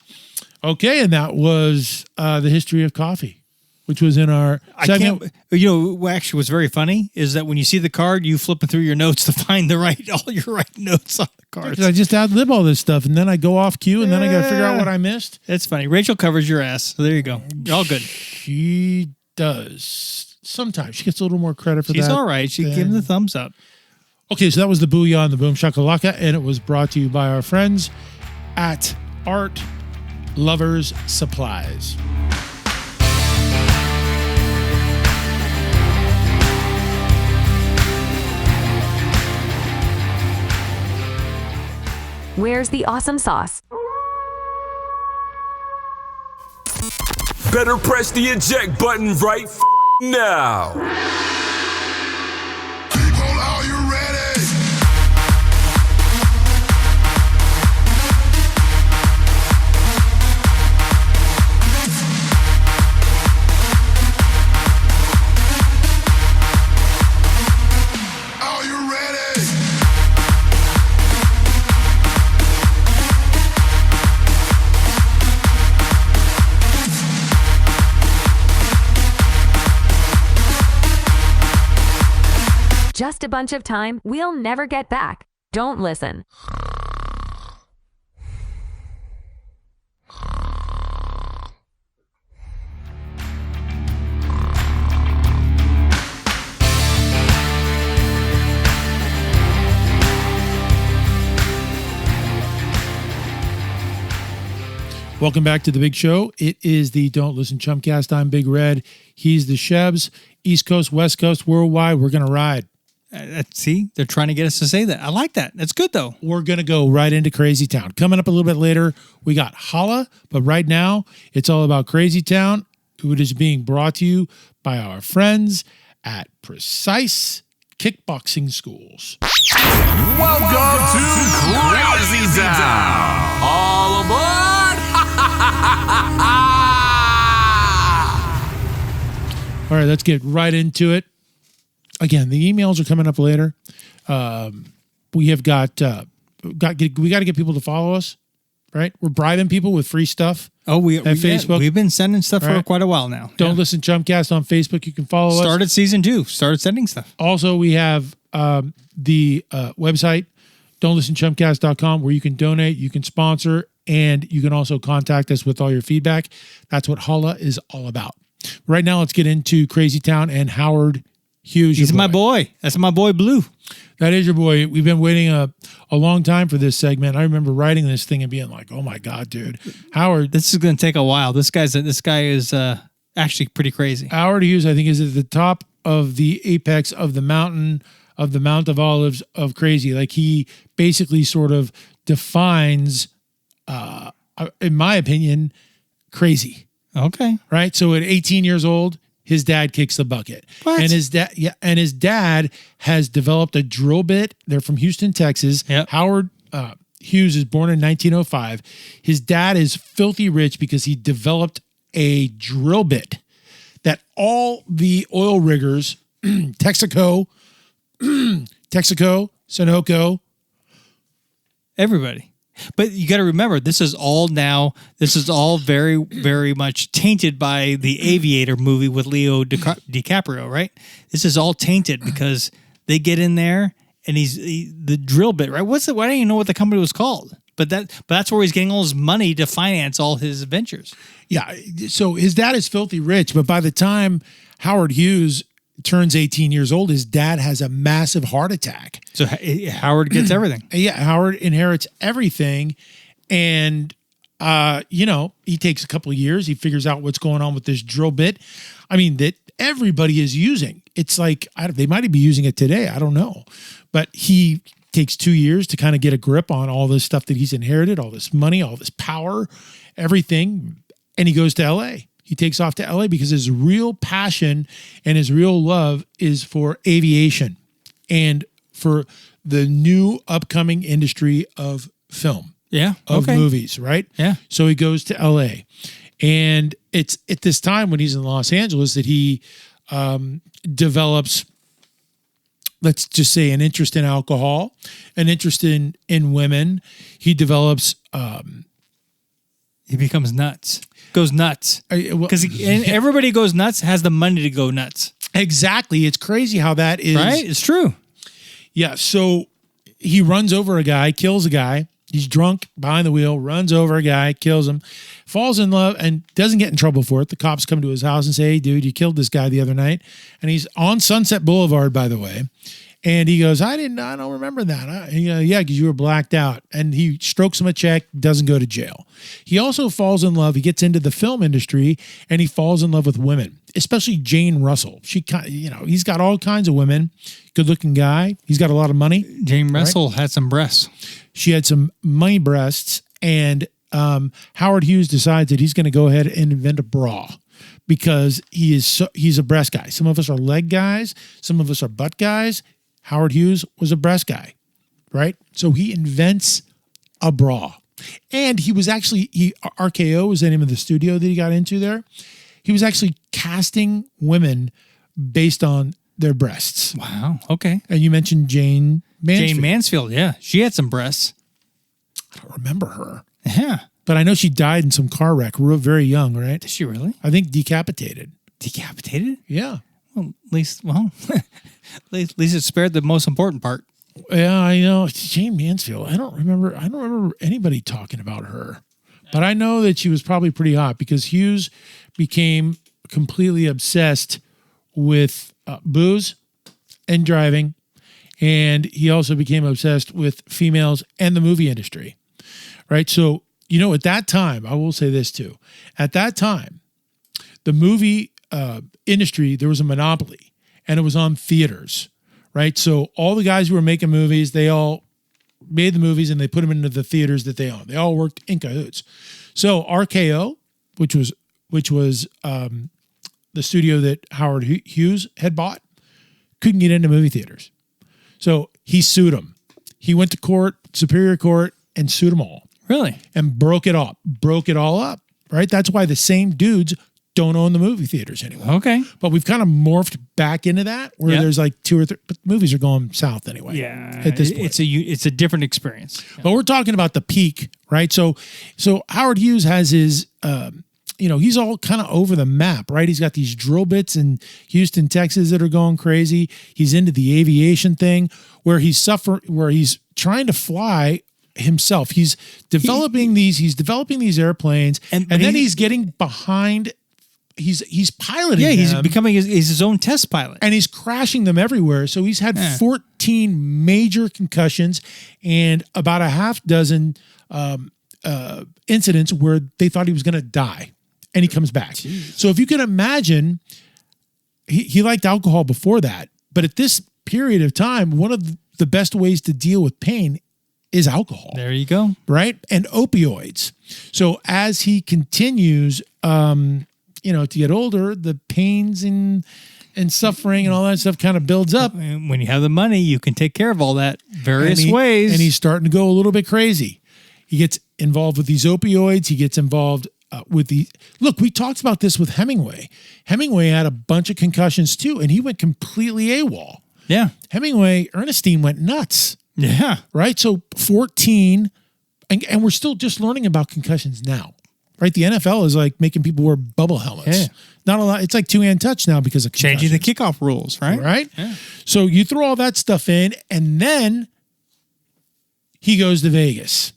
[SPEAKER 5] Okay, and that was the history of coffee, which was in our segment.
[SPEAKER 4] What actually was very funny is that when you see the card, you flipping through your notes to find all your right notes on the cards.
[SPEAKER 5] I just ad-lib all this stuff, and then I go off cue, and then I got to figure out what I missed.
[SPEAKER 4] That's funny. Rachel covers your ass. So there you go. You're all good.
[SPEAKER 5] She does. Sometimes she gets a little more credit for that.
[SPEAKER 4] She's all right. She gave him the thumbs up.
[SPEAKER 5] Okay, so that was the Booyah and the Boom Shakalaka, and it was brought to you by our friends at Art Lovers Supplies.
[SPEAKER 6] Where's the awesome sauce?
[SPEAKER 7] Better press the eject button right now.
[SPEAKER 8] People, are you ready? Are you ready?
[SPEAKER 6] Just a bunch of time we'll never get back. Don't listen.
[SPEAKER 5] Welcome back to the big show. It is the Don't Listen Chumcast. I'm Big Red. He's the Shebs. East Coast, West Coast, worldwide. We're going to ride.
[SPEAKER 4] See, they're trying to get us to say that. I like that. That's good, though.
[SPEAKER 5] We're going to go right into Crazy Town. Coming up a little bit later, we got Holla, but right now, it's all about Crazy Town, who is being brought to you by our friends at Precise Kickboxing Schools.
[SPEAKER 1] Welcome to Crazy Town. All aboard!
[SPEAKER 5] All right, let's get right into it. Again, the emails are coming up later. We have got we got to get people to follow us, right? We're bribing people with free stuff.
[SPEAKER 4] Oh,
[SPEAKER 5] Facebook.
[SPEAKER 4] We've been sending stuff for quite a while now.
[SPEAKER 5] Don't Listen Chumcast on Facebook. You can follow us.
[SPEAKER 4] Started season 2. Started sending stuff.
[SPEAKER 5] Also, we have the website, don'tlistenchumcast.com, where you can donate, you can sponsor, and you can also contact us with all your feedback. That's what Holla is all about. Right now, let's get into Crazy Town and Howard Hughes.
[SPEAKER 4] He's my boy. That's my boy, Blue.
[SPEAKER 5] That is your boy. We've been waiting a long time for this segment. I remember writing this thing and being like, "Oh my god, dude, Howard!"
[SPEAKER 4] This is going to take a while. This guy is actually pretty crazy.
[SPEAKER 5] Howard Hughes, I think, is at the top of the apex of the mountain of the Mount of Olives of crazy. Like he basically sort of defines, in my opinion, crazy.
[SPEAKER 4] Okay,
[SPEAKER 5] right. So at 18 years old, his dad kicks the bucket.
[SPEAKER 4] What?
[SPEAKER 5] And his dad has developed a drill bit. They're from Houston, Texas.
[SPEAKER 4] Yep.
[SPEAKER 5] Howard, Hughes is born in 1905. His dad is filthy rich because he developed a drill bit that all the oil riggers, Texaco, Sunoco,
[SPEAKER 4] Everybody. But you got to remember, this is all very, very much tainted by the Aviator movie with Leo DiCaprio, right? This is all tainted because they get in there and he's the drill bit, right? Why don't you know what the company was called? But that's where he's getting all his money to finance all his ventures.
[SPEAKER 5] Yeah. So his dad is filthy rich, but by the time Howard Hughes turns 18 years old, his dad has a massive heart attack.
[SPEAKER 4] So Howard gets everything.
[SPEAKER 5] Yeah, Howard inherits everything. And, he takes a couple of years. He figures out what's going on with this drill bit. I mean, that everybody is using. It's like, they might be using it today. I don't know. But he takes 2 years to kind of get a grip on all this stuff that he's inherited, all this money, all this power, everything. And he goes to LA. He takes off to LA because his real passion and his real love is for aviation and for the new upcoming industry of film.
[SPEAKER 4] Yeah.
[SPEAKER 5] Of movies, right?
[SPEAKER 4] Yeah.
[SPEAKER 5] So he goes to LA. And it's at this time when he's in Los Angeles that he develops, let's just say, an interest in alcohol, an interest in women. He develops...
[SPEAKER 4] he becomes nuts. Goes nuts. Because everybody goes nuts, has the money to go nuts.
[SPEAKER 5] Exactly. It's crazy how that is.
[SPEAKER 4] Right? It's true.
[SPEAKER 5] Yeah. So he runs over a guy, kills a guy. He's drunk behind the wheel, runs over a guy, kills him, falls in love, and doesn't get in trouble for it. The cops come to his house and say, hey, dude, you killed this guy the other night. And he's on Sunset Boulevard, by the way. And he goes, I don't remember that. Yeah, because you were blacked out. And he strokes him a check, doesn't go to jail. He also falls in love. He gets into the film industry and he falls in love with women, especially Jane Russell. He's got all kinds of women. Good looking guy. He's got a lot of money.
[SPEAKER 4] Jane Russell had some breasts.
[SPEAKER 5] She had some money breasts. And Howard Hughes decides that he's going to go ahead and invent a bra because he's a breast guy. Some of us are leg guys. Some of us are butt guys. Howard Hughes was a breast guy, right? So he invents a bra. And he was actually, RKO was the name of the studio that he got into there. He was actually casting women based on their breasts.
[SPEAKER 4] Wow. Okay.
[SPEAKER 5] And you mentioned Jane Mansfield.
[SPEAKER 4] Jane Mansfield, yeah. She had some breasts.
[SPEAKER 5] I don't remember her.
[SPEAKER 4] Yeah.
[SPEAKER 5] But I know she died in some car wreck very young, right?
[SPEAKER 4] Did she really?
[SPEAKER 5] I think decapitated.
[SPEAKER 4] Decapitated?
[SPEAKER 5] Yeah.
[SPEAKER 4] Well, at least it spared the most important part.
[SPEAKER 5] Yeah, I know. Jane Mansfield. I don't remember anybody talking about her. But I know that she was probably pretty hot because Hughes became completely obsessed with booze and driving. And he also became obsessed with females and the movie industry. Right? So, at that time, I will say this too. At that time, the movie industry, there was a monopoly and it was on theaters, right? So all the guys who were making movies, they all made the movies and they put them into the theaters that they owned. They all worked in cahoots. So RKO, which was the studio that Howard Hughes had bought, couldn't get into movie theaters. So he sued them. He went to court, Superior Court, and sued them all.
[SPEAKER 4] Really?
[SPEAKER 5] And broke it all up, right? That's why the same dudes don't own the movie theaters anymore.
[SPEAKER 4] Okay.
[SPEAKER 5] But we've kind of morphed back into that where there's like 2 or 3, but movies are going south anyway.
[SPEAKER 4] Yeah.
[SPEAKER 5] At this point.
[SPEAKER 4] It's a different experience.
[SPEAKER 5] But we're talking about the peak, right? So Howard Hughes has his, he's all kind of over the map, right? He's got these drill bits in Houston, Texas that are going crazy. He's into the aviation thing where he's trying to fly himself. He's developing these airplanes and then he's getting behind. He's piloting them.
[SPEAKER 4] He's becoming his own test pilot.
[SPEAKER 5] And he's crashing them everywhere. So he's had 14 major concussions and about a half dozen incidents where they thought he was going to die. And he comes back. Jeez. So if you can imagine, he liked alcohol before that. But at this period of time, one of the best ways to deal with pain is alcohol.
[SPEAKER 4] There you go.
[SPEAKER 5] Right? And opioids. So as he continues... to get older, the pains and and suffering and all that stuff kind of builds up.
[SPEAKER 4] And when you have the money, you can take care of all that various
[SPEAKER 5] And
[SPEAKER 4] ways.
[SPEAKER 5] And he's starting to go a little bit crazy. He gets involved with these opioids. He gets involved with the... Look, we talked about this with Hemingway. Hemingway had a bunch of concussions too, and he went completely AWOL.
[SPEAKER 4] Yeah.
[SPEAKER 5] Ernestine went nuts.
[SPEAKER 4] Yeah.
[SPEAKER 5] Right? So 14, and we're still just learning about concussions now. Right? The NFL is like making people wear bubble helmets.
[SPEAKER 4] Yeah.
[SPEAKER 5] Not a lot. It's like 2-hand touch now because of
[SPEAKER 4] Changing the
[SPEAKER 5] concussions.
[SPEAKER 4] kickoff rules, right?
[SPEAKER 5] Right?
[SPEAKER 4] Yeah.
[SPEAKER 5] So you throw all that stuff in, and then he goes to Vegas.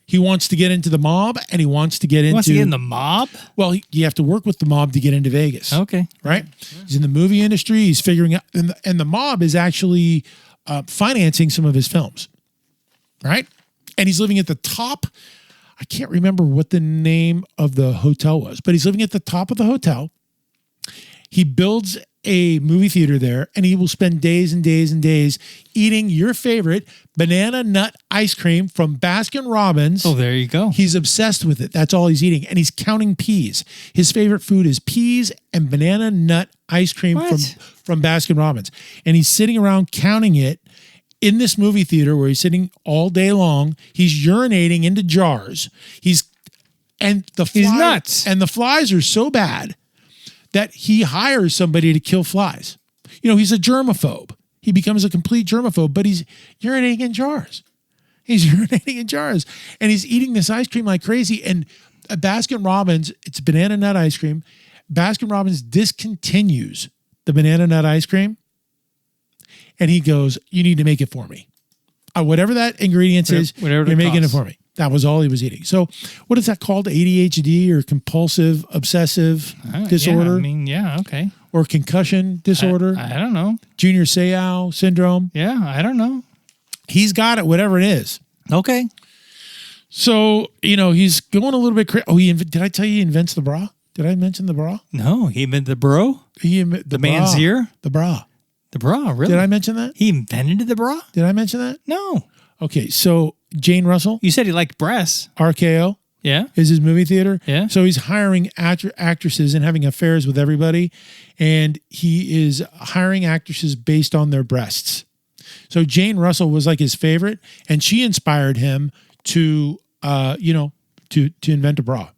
[SPEAKER 5] He wants to get into the mob, and he wants to get into...
[SPEAKER 4] Wants to get in the mob?
[SPEAKER 5] Well, you have to work with the mob to get into Vegas.
[SPEAKER 4] Okay.
[SPEAKER 5] Right? He's in the movie industry. He's figuring out... And the mob is actually financing some of his films. Right? And he's living at the top... I can't remember what the name of the hotel was, but he's living at the top of the hotel. He builds a movie theater there, and he will spend days and days and days eating your favorite banana nut ice cream from Baskin Robbins.
[SPEAKER 4] Oh, there you go.
[SPEAKER 5] He's obsessed with it. That's all he's eating. And he's counting peas. His favorite food is peas and banana nut ice cream from Baskin Robbins. And he's sitting around counting it in this movie theater where he's sitting all day long. He's urinating into jars. He's
[SPEAKER 4] nuts.
[SPEAKER 5] And the flies are so bad that he hires somebody to kill flies. You know, he's a germaphobe. He becomes a complete germaphobe, but he's urinating in jars. He's urinating in jars. And he's eating this ice cream like crazy. And Baskin Robbins, it's banana nut ice cream. Baskin Robbins discontinues the banana nut ice cream. And he goes, you need to make it for me. Whatever that ingredients is, you're making it for me. That was all he was eating. So what is that called? ADHD or compulsive obsessive disorder?
[SPEAKER 4] Okay.
[SPEAKER 5] Or concussion disorder?
[SPEAKER 4] I don't know.
[SPEAKER 5] Junior Seau syndrome?
[SPEAKER 4] Yeah, I don't know.
[SPEAKER 5] He's got it, whatever it is.
[SPEAKER 4] Okay.
[SPEAKER 5] So, he's going a little bit crazy. Oh, did I tell you he invents the bra? Did I mention the bra?
[SPEAKER 4] No, he invented the bro? The man's ear?
[SPEAKER 5] The bra.
[SPEAKER 4] The bra, really?
[SPEAKER 5] Did I mention that?
[SPEAKER 4] He invented the bra?
[SPEAKER 5] Did I mention that?
[SPEAKER 4] No.
[SPEAKER 5] Okay, so Jane Russell.
[SPEAKER 4] You said he liked breasts.
[SPEAKER 5] RKO.
[SPEAKER 4] Yeah.
[SPEAKER 5] Is his movie theater.
[SPEAKER 4] Yeah.
[SPEAKER 5] So he's hiring actresses and having affairs with everybody. And he is hiring actresses based on their breasts. So Jane Russell was like his favorite. And she inspired him to invent a bra.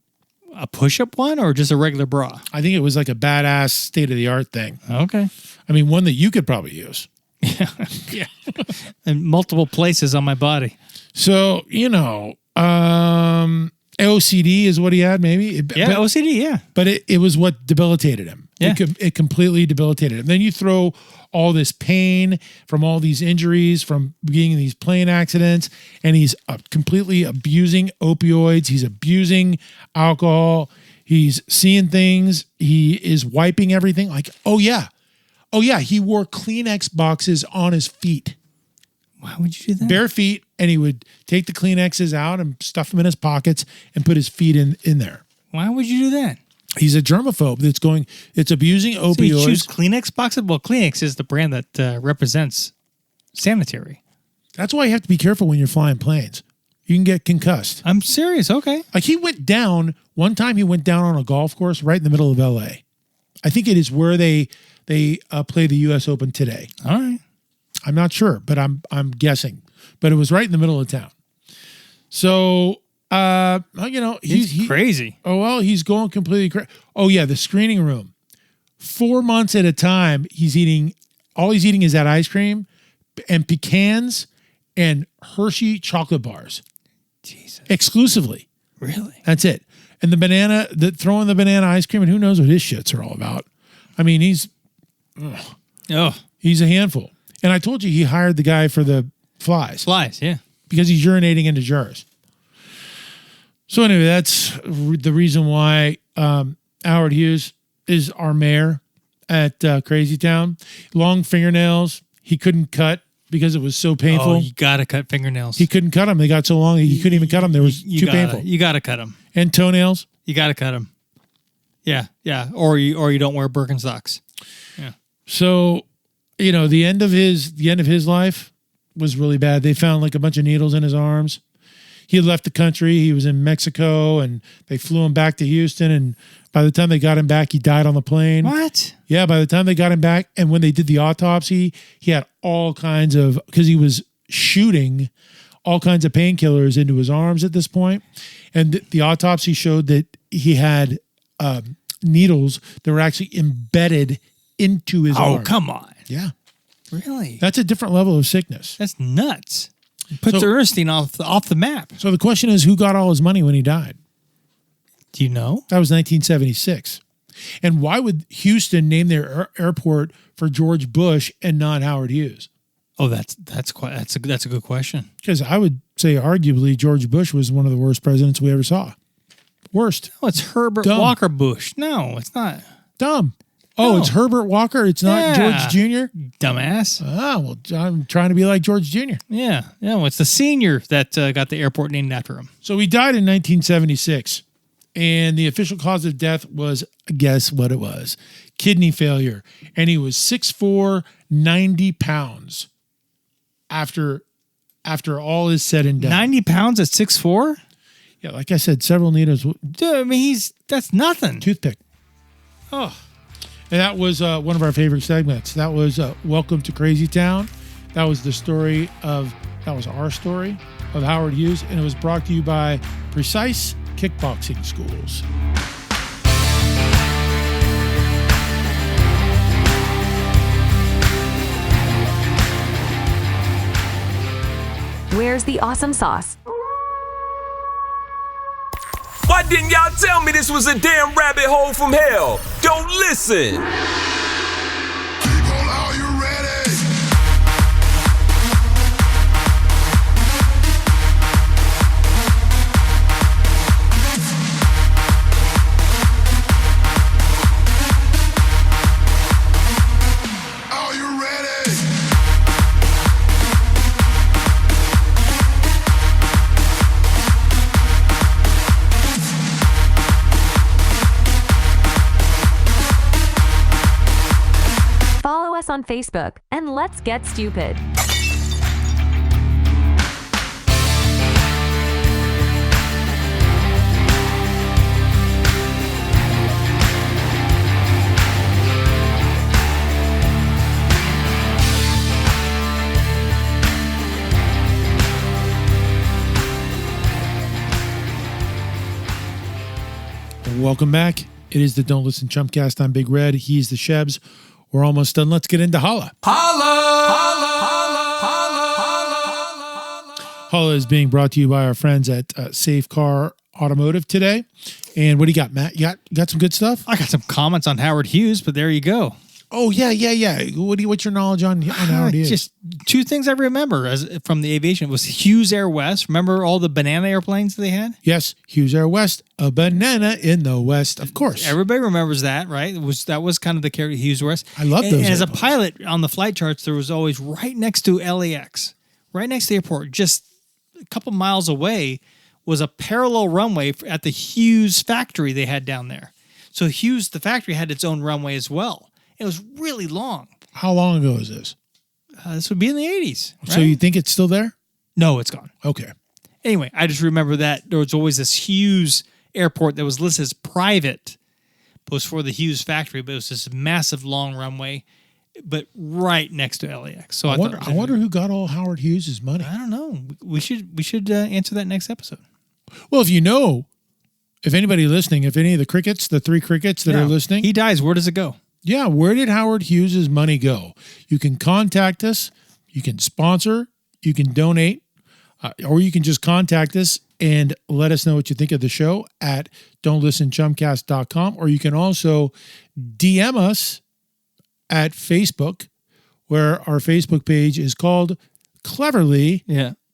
[SPEAKER 4] A push-up one or just a regular bra?
[SPEAKER 5] I think it was like a badass state-of-the-art thing.
[SPEAKER 4] Okay.
[SPEAKER 5] I mean, one that you could probably use.
[SPEAKER 4] Yeah. In multiple places on my body.
[SPEAKER 5] So, OCD is what he had, maybe.
[SPEAKER 4] OCD, yeah.
[SPEAKER 5] But it was what debilitated him.
[SPEAKER 4] Yeah.
[SPEAKER 5] It completely debilitated him. Then you throw all this pain from all these injuries, from being in these plane accidents, and he's completely abusing opioids. He's abusing alcohol. He's seeing things. He is wiping everything. Like, oh yeah, he wore Kleenex boxes on his feet.
[SPEAKER 4] Why would you do that?
[SPEAKER 5] Bare feet, and he would take the Kleenexes out and stuff them in his pockets and put his feet in there.
[SPEAKER 4] Why would you do that?
[SPEAKER 5] He's a germaphobe it's abusing opioids.
[SPEAKER 4] So you choose Kleenex boxes? Well, Kleenex is the brand that represents sanitary.
[SPEAKER 5] That's why you have to be careful when you're flying planes. You can get concussed.
[SPEAKER 4] I'm serious. Okay.
[SPEAKER 5] Like one time he went down on a golf course right in the middle of LA. I think it is where they play the US Open today.
[SPEAKER 4] All right.
[SPEAKER 5] I'm not sure, but I'm guessing. But it was right in the middle of town. So, he's
[SPEAKER 4] crazy.
[SPEAKER 5] Oh, well, he's going completely crazy. Oh, yeah, the screening room. 4 months at a time, all he's eating is that ice cream and pecans and Hershey chocolate bars.
[SPEAKER 4] Jesus.
[SPEAKER 5] Exclusively.
[SPEAKER 4] Really?
[SPEAKER 5] That's it. And throwing the banana ice cream, and who knows what his shits are all about. I mean, he's a handful. And I told you he hired the guy for the flies.
[SPEAKER 4] Flies, yeah.
[SPEAKER 5] Because he's urinating into jars. So anyway, that's the reason why Howard Hughes is our mayor at Crazy Town. Long fingernails. He couldn't cut because it was so painful.
[SPEAKER 4] Oh, you got to cut fingernails.
[SPEAKER 5] He couldn't cut them. They got so long he couldn't even cut them. They was too painful.
[SPEAKER 4] You got to cut them.
[SPEAKER 5] And toenails.
[SPEAKER 4] You got to cut them. Yeah. Or you don't wear Birkenstocks. Yeah.
[SPEAKER 5] So, the end of his life was really bad. They found like a bunch of needles in his arms. He had left the country. He was in Mexico, and they flew him back to Houston. And by the time they got him back, he died on the plane.
[SPEAKER 4] What?
[SPEAKER 5] Yeah, by the time they got him back, and when they did the autopsy, he had all kinds of, because he was shooting all kinds of painkillers into his arms at this point. And the autopsy showed that he had needles that were actually embedded into his arm.
[SPEAKER 4] Oh, come on.
[SPEAKER 5] Yeah.
[SPEAKER 4] Really?
[SPEAKER 5] That's a different level of sickness.
[SPEAKER 4] That's nuts. Puts
[SPEAKER 5] So-
[SPEAKER 4] Ernestine off the map.
[SPEAKER 5] So the question is, who got all his money when he died?
[SPEAKER 4] Do you know?
[SPEAKER 5] That was 1976. And why would Houston name their airport for George Bush and not Howard Hughes?
[SPEAKER 4] Oh, that's a good question.
[SPEAKER 5] Because I would say arguably George Bush was one of the worst presidents we ever saw. Worst.
[SPEAKER 4] Oh, it's Herbert
[SPEAKER 5] Dumb.
[SPEAKER 4] Walker Bush. No, it's not.
[SPEAKER 5] Dumb. Oh,
[SPEAKER 4] No.
[SPEAKER 5] it's Herbert Walker. It's not
[SPEAKER 4] Yeah.
[SPEAKER 5] George Jr.
[SPEAKER 4] Dumbass.
[SPEAKER 5] Ah, well, I'm trying to be like George Jr.
[SPEAKER 4] Yeah. Well, it's the senior that got the airport named after him.
[SPEAKER 5] So he died in 1976. And the official cause of death was, guess what it was? Kidney failure. And he was 6'4", 90 pounds after all is said and done.
[SPEAKER 4] 90 pounds at 6'4"?
[SPEAKER 5] Yeah, like I said, several needles.
[SPEAKER 4] Dude, I mean, that's nothing.
[SPEAKER 5] Toothpick.
[SPEAKER 4] Oh.
[SPEAKER 5] And that was one of our favorite segments. That was Welcome to Crazy Town. That was our story of Howard Hughes. And it was brought to you by Precise Kickboxing Schools.
[SPEAKER 6] Where's the awesome sauce?
[SPEAKER 7] Why didn't y'all tell me this was a damn rabbit hole from hell? Don't listen.
[SPEAKER 8] People, are you ready? Are you ready?
[SPEAKER 6] Follow us on Facebook and let's get stupid.
[SPEAKER 5] Welcome back. It is the Don't Listen Chumcast. I'm Big Red. He's the Shebs. We're almost done. Let's get into Holla. Holla is being brought to you by our friends at Safe Car Automotive today. And what do you got, Matt? You got some good stuff?
[SPEAKER 4] I got some comments on Howard Hughes, but there you go.
[SPEAKER 5] Oh, yeah. What's your knowledge on Howard Hughes?
[SPEAKER 4] Just two things I remember from the aviation. It was Hughes Air West. Remember all the banana airplanes they had?
[SPEAKER 5] Yes, Hughes Air West, a banana in the West, of course.
[SPEAKER 4] Everybody remembers that, right? That was kind of the character Hughes West.
[SPEAKER 5] I love those
[SPEAKER 4] And as a
[SPEAKER 5] airplanes.
[SPEAKER 4] pilot on the flight charts, there was always right next to LAX, right next to the airport, just a couple miles away, was a parallel runway at the Hughes factory they had down there. So Hughes, the factory, had its own runway as well. It was really long.
[SPEAKER 5] How long ago is this?
[SPEAKER 4] This would be in the 80s. Right?
[SPEAKER 5] So you think it's still there?
[SPEAKER 4] No, it's gone.
[SPEAKER 5] Okay.
[SPEAKER 4] Anyway, I just remember that there was always this Hughes airport that was listed as private, but it was for the Hughes factory, but it was this massive long runway, but right next to LAX. So
[SPEAKER 5] I wonder who got all Howard Hughes' money.
[SPEAKER 4] I don't know. We should answer that next episode.
[SPEAKER 5] Well, if anybody listening, if any of the three crickets that are listening,
[SPEAKER 4] He dies. Where does it go?
[SPEAKER 5] yeah, where did Howard Hughes' money go? You can contact us, you can sponsor, you can donate, or you can just contact us and let us know what you think of the show at don'tlistenchumcast.com, or you can also DM us at Facebook, where our Facebook page is called cleverly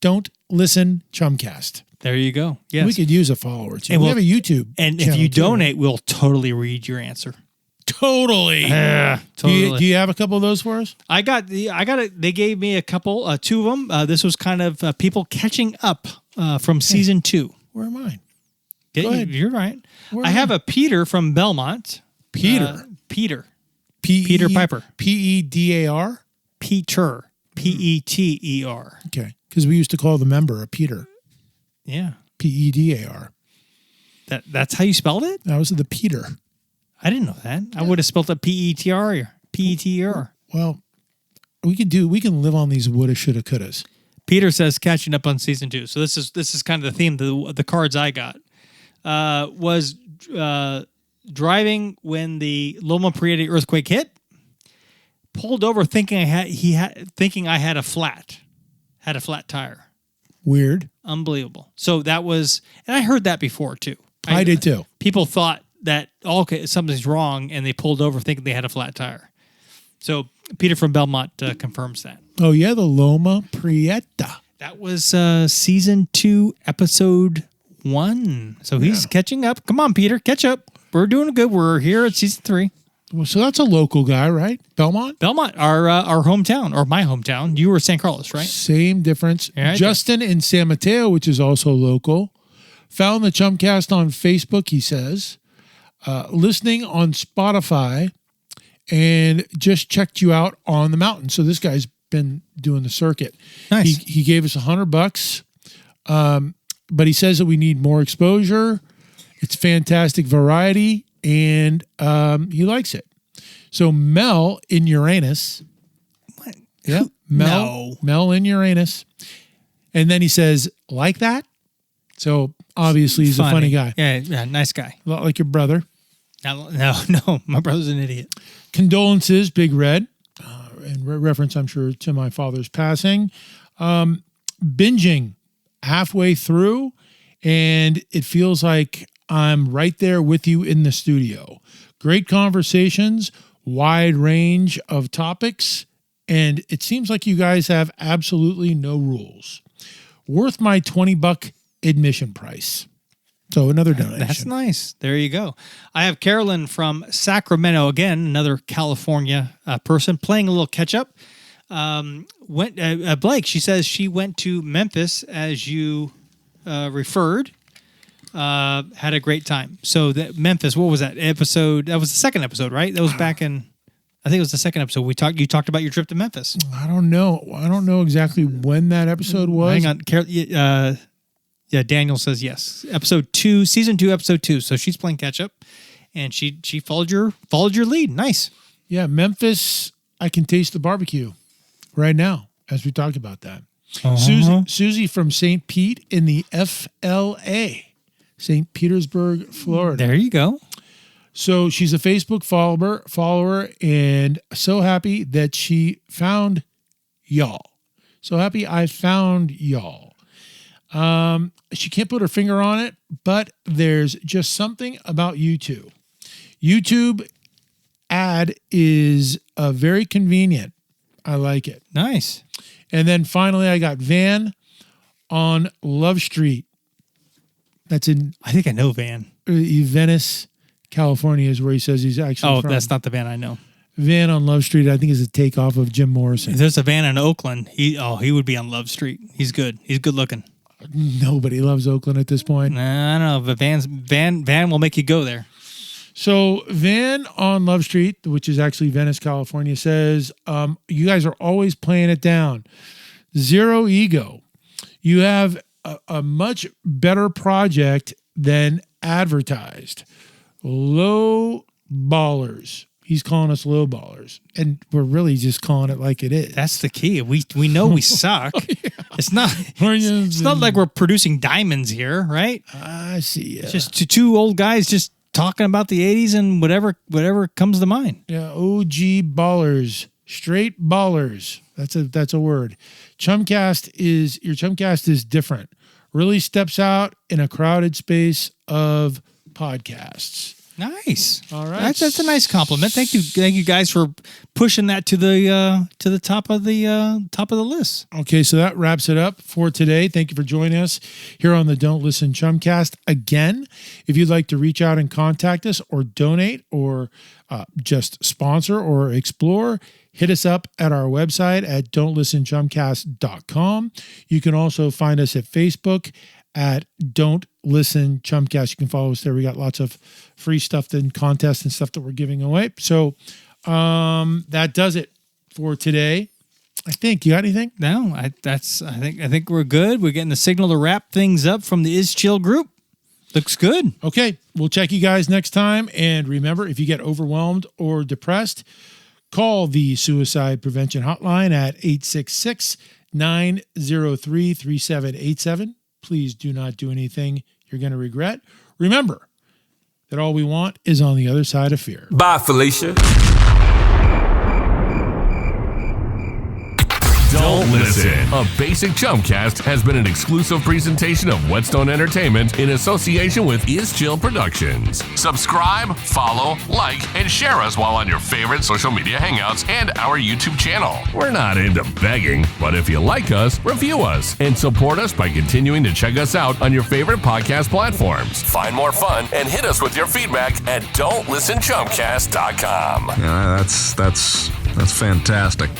[SPEAKER 5] Don't Listen Chumcast.
[SPEAKER 4] There you go. Yes.
[SPEAKER 5] We could use a follower too.
[SPEAKER 4] And
[SPEAKER 5] We
[SPEAKER 4] we'll-
[SPEAKER 5] have a YouTube.
[SPEAKER 4] and if
[SPEAKER 5] channel,
[SPEAKER 4] you
[SPEAKER 5] too.
[SPEAKER 4] donate, we'll totally read your answer.
[SPEAKER 5] Totally.
[SPEAKER 4] Yeah,
[SPEAKER 5] Do you have a couple of those for us?
[SPEAKER 4] I got it. They gave me a couple, two of them. This was kind of people catching up from season 2.
[SPEAKER 5] Where am I?
[SPEAKER 4] Go
[SPEAKER 5] ahead.
[SPEAKER 4] You're right.
[SPEAKER 5] Where
[SPEAKER 4] I
[SPEAKER 5] am
[SPEAKER 4] have a Peter from Belmont.
[SPEAKER 5] Peter.
[SPEAKER 4] Peter.
[SPEAKER 5] P-
[SPEAKER 4] Peter Piper.
[SPEAKER 5] Pedar?
[SPEAKER 4] Peter. Peter.
[SPEAKER 5] Okay. Because we used to call the member a Peter.
[SPEAKER 4] Yeah.
[SPEAKER 5] Pedar.
[SPEAKER 4] That's how you spelled it?
[SPEAKER 5] That was the Peter.
[SPEAKER 4] I didn't know that. I would have spelled it P-E-T-R or P-E-T-R.
[SPEAKER 5] Well, we can live on these woulda, shoulda, couldas.
[SPEAKER 4] Peter says catching up on season 2. So this is kind of the theme. The cards I got was driving when the Loma Prieta earthquake hit. Pulled over thinking I had a flat tire.
[SPEAKER 5] Weird.
[SPEAKER 4] Unbelievable. So that was, and I heard that before too.
[SPEAKER 5] I did too.
[SPEAKER 4] People thought that okay, something's wrong, and they pulled over thinking they had a flat tire. So Peter from Belmont confirms that.
[SPEAKER 5] Oh yeah, the Loma Prieta.
[SPEAKER 4] That was season 2, episode 1. So he's catching up. Come on, Peter, catch up. We're doing good. We're here at season 3.
[SPEAKER 5] Well, so that's a local guy, right? Belmont,
[SPEAKER 4] our hometown, or my hometown. You were San Carlos, right?
[SPEAKER 5] Same difference.
[SPEAKER 4] Yeah,
[SPEAKER 5] Justin in San Mateo, which is also local, found the Chumcast on Facebook. He says, listening on Spotify, and just checked you out on the mountain. So this guy's been doing the circuit.
[SPEAKER 4] Nice.
[SPEAKER 5] He gave us $100, but he says that we need more exposure. It's fantastic variety, and he likes it. So Mel in Uranus.
[SPEAKER 4] What?
[SPEAKER 5] Yeah, Mel in Uranus. And then he says, like that? So obviously he's a funny guy.
[SPEAKER 4] Yeah, nice guy.
[SPEAKER 5] A lot like your brother.
[SPEAKER 4] No, my brother's an idiot.
[SPEAKER 5] Condolences, Big Red. In reference, I'm sure, to my father's passing. Binging halfway through, and it feels like I'm right there with you in the studio. Great conversations, wide range of topics, and it seems like you guys have absolutely no rules. Worth my $20 admission price. So another donation.
[SPEAKER 4] That's nice. There you go. I have Carolyn from Sacramento, again, another California person, playing a little catch up. Blake, she says she went to Memphis as you referred. Had a great time. So that Memphis, what was that episode? That was the second episode, right? That was back in, I think it was the second episode. You talked about your trip to Memphis.
[SPEAKER 5] I don't know exactly when that episode was.
[SPEAKER 4] Hang on, yeah, Daniel says yes. Episode 2, season 2, episode 2. So she's playing catch up, and she followed your lead. Nice.
[SPEAKER 5] Yeah, Memphis. I can taste the barbecue right now as we talked about that. Susie from St. Pete in the FLA, St. Petersburg, Florida.
[SPEAKER 4] There you go.
[SPEAKER 5] So she's a Facebook follower, and so happy that she found y'all. So happy I found y'all. She can't put her finger on it, but there's just something about YouTube. YouTube ad is very convenient. I like it.
[SPEAKER 4] Nice.
[SPEAKER 5] And then finally, I got Van on Love Street. That's in,
[SPEAKER 4] I think I know Van.
[SPEAKER 5] Venice, California is where he says he's actually from.
[SPEAKER 4] That's not the Van I know.
[SPEAKER 5] Van on Love Street, I think, is a takeoff of Jim Morrison.
[SPEAKER 4] If there's a Van in Oakland, he would be on Love Street. He's good. He's good looking.
[SPEAKER 5] Nobody loves Oakland at this point.
[SPEAKER 4] I don't know, but Van will make you go there.
[SPEAKER 5] So Van on Love Street, which is actually Venice, California, says, you guys are always playing it down. Zero ego. You have a much better project than advertised. Low ballers. He's calling us low ballers, and we're really just calling it like it is.
[SPEAKER 4] That's the key. We know we suck. Yeah. It's not like we're producing diamonds here, right?
[SPEAKER 5] I see.
[SPEAKER 4] It's just two old guys just talking about the 80s and whatever comes to mind.
[SPEAKER 5] Yeah, OG ballers, straight ballers. That's a word. Your Chumcast is different. Really steps out in a crowded space of podcasts.
[SPEAKER 4] Nice.
[SPEAKER 5] All right.
[SPEAKER 4] That's a nice compliment. Thank you guys for pushing that to the top of the list.
[SPEAKER 5] Okay, so that wraps it up for today. Thank you for joining us here on the Don't Listen Chumcast. Again, if you'd like to reach out and contact us or donate or just sponsor or explore, hit us up at our website at don'tlistenchumcast.com. You can also find us at Facebook at Don't Listen Chumcast. You can follow us there. We got lots of free stuff and contests and stuff that we're giving away. So that does it for today. I think. You got anything?
[SPEAKER 4] No, I think we're good. We're getting the signal to wrap things up from the Is Chill group. Looks good.
[SPEAKER 5] Okay, we'll check you guys next time. And remember, if you get overwhelmed or depressed, call the Suicide Prevention Hotline at 866-903-3787. Please do not do anything you're going to regret. Remember that all we want is on the other side of fear.
[SPEAKER 7] Bye, Felicia.
[SPEAKER 1] Don't listen. A Basic Chumcast has been an exclusive presentation of Whetstone Entertainment in association with Is Chill Productions. Subscribe, follow, like, and share us while on your favorite social media hangouts and our YouTube channel. We're not into begging, but if you like us, review us and support us by continuing to check us out on your favorite podcast platforms. Find more fun and hit us with your feedback at don'tlistenchumcast.com.
[SPEAKER 9] Yeah, that's fantastic.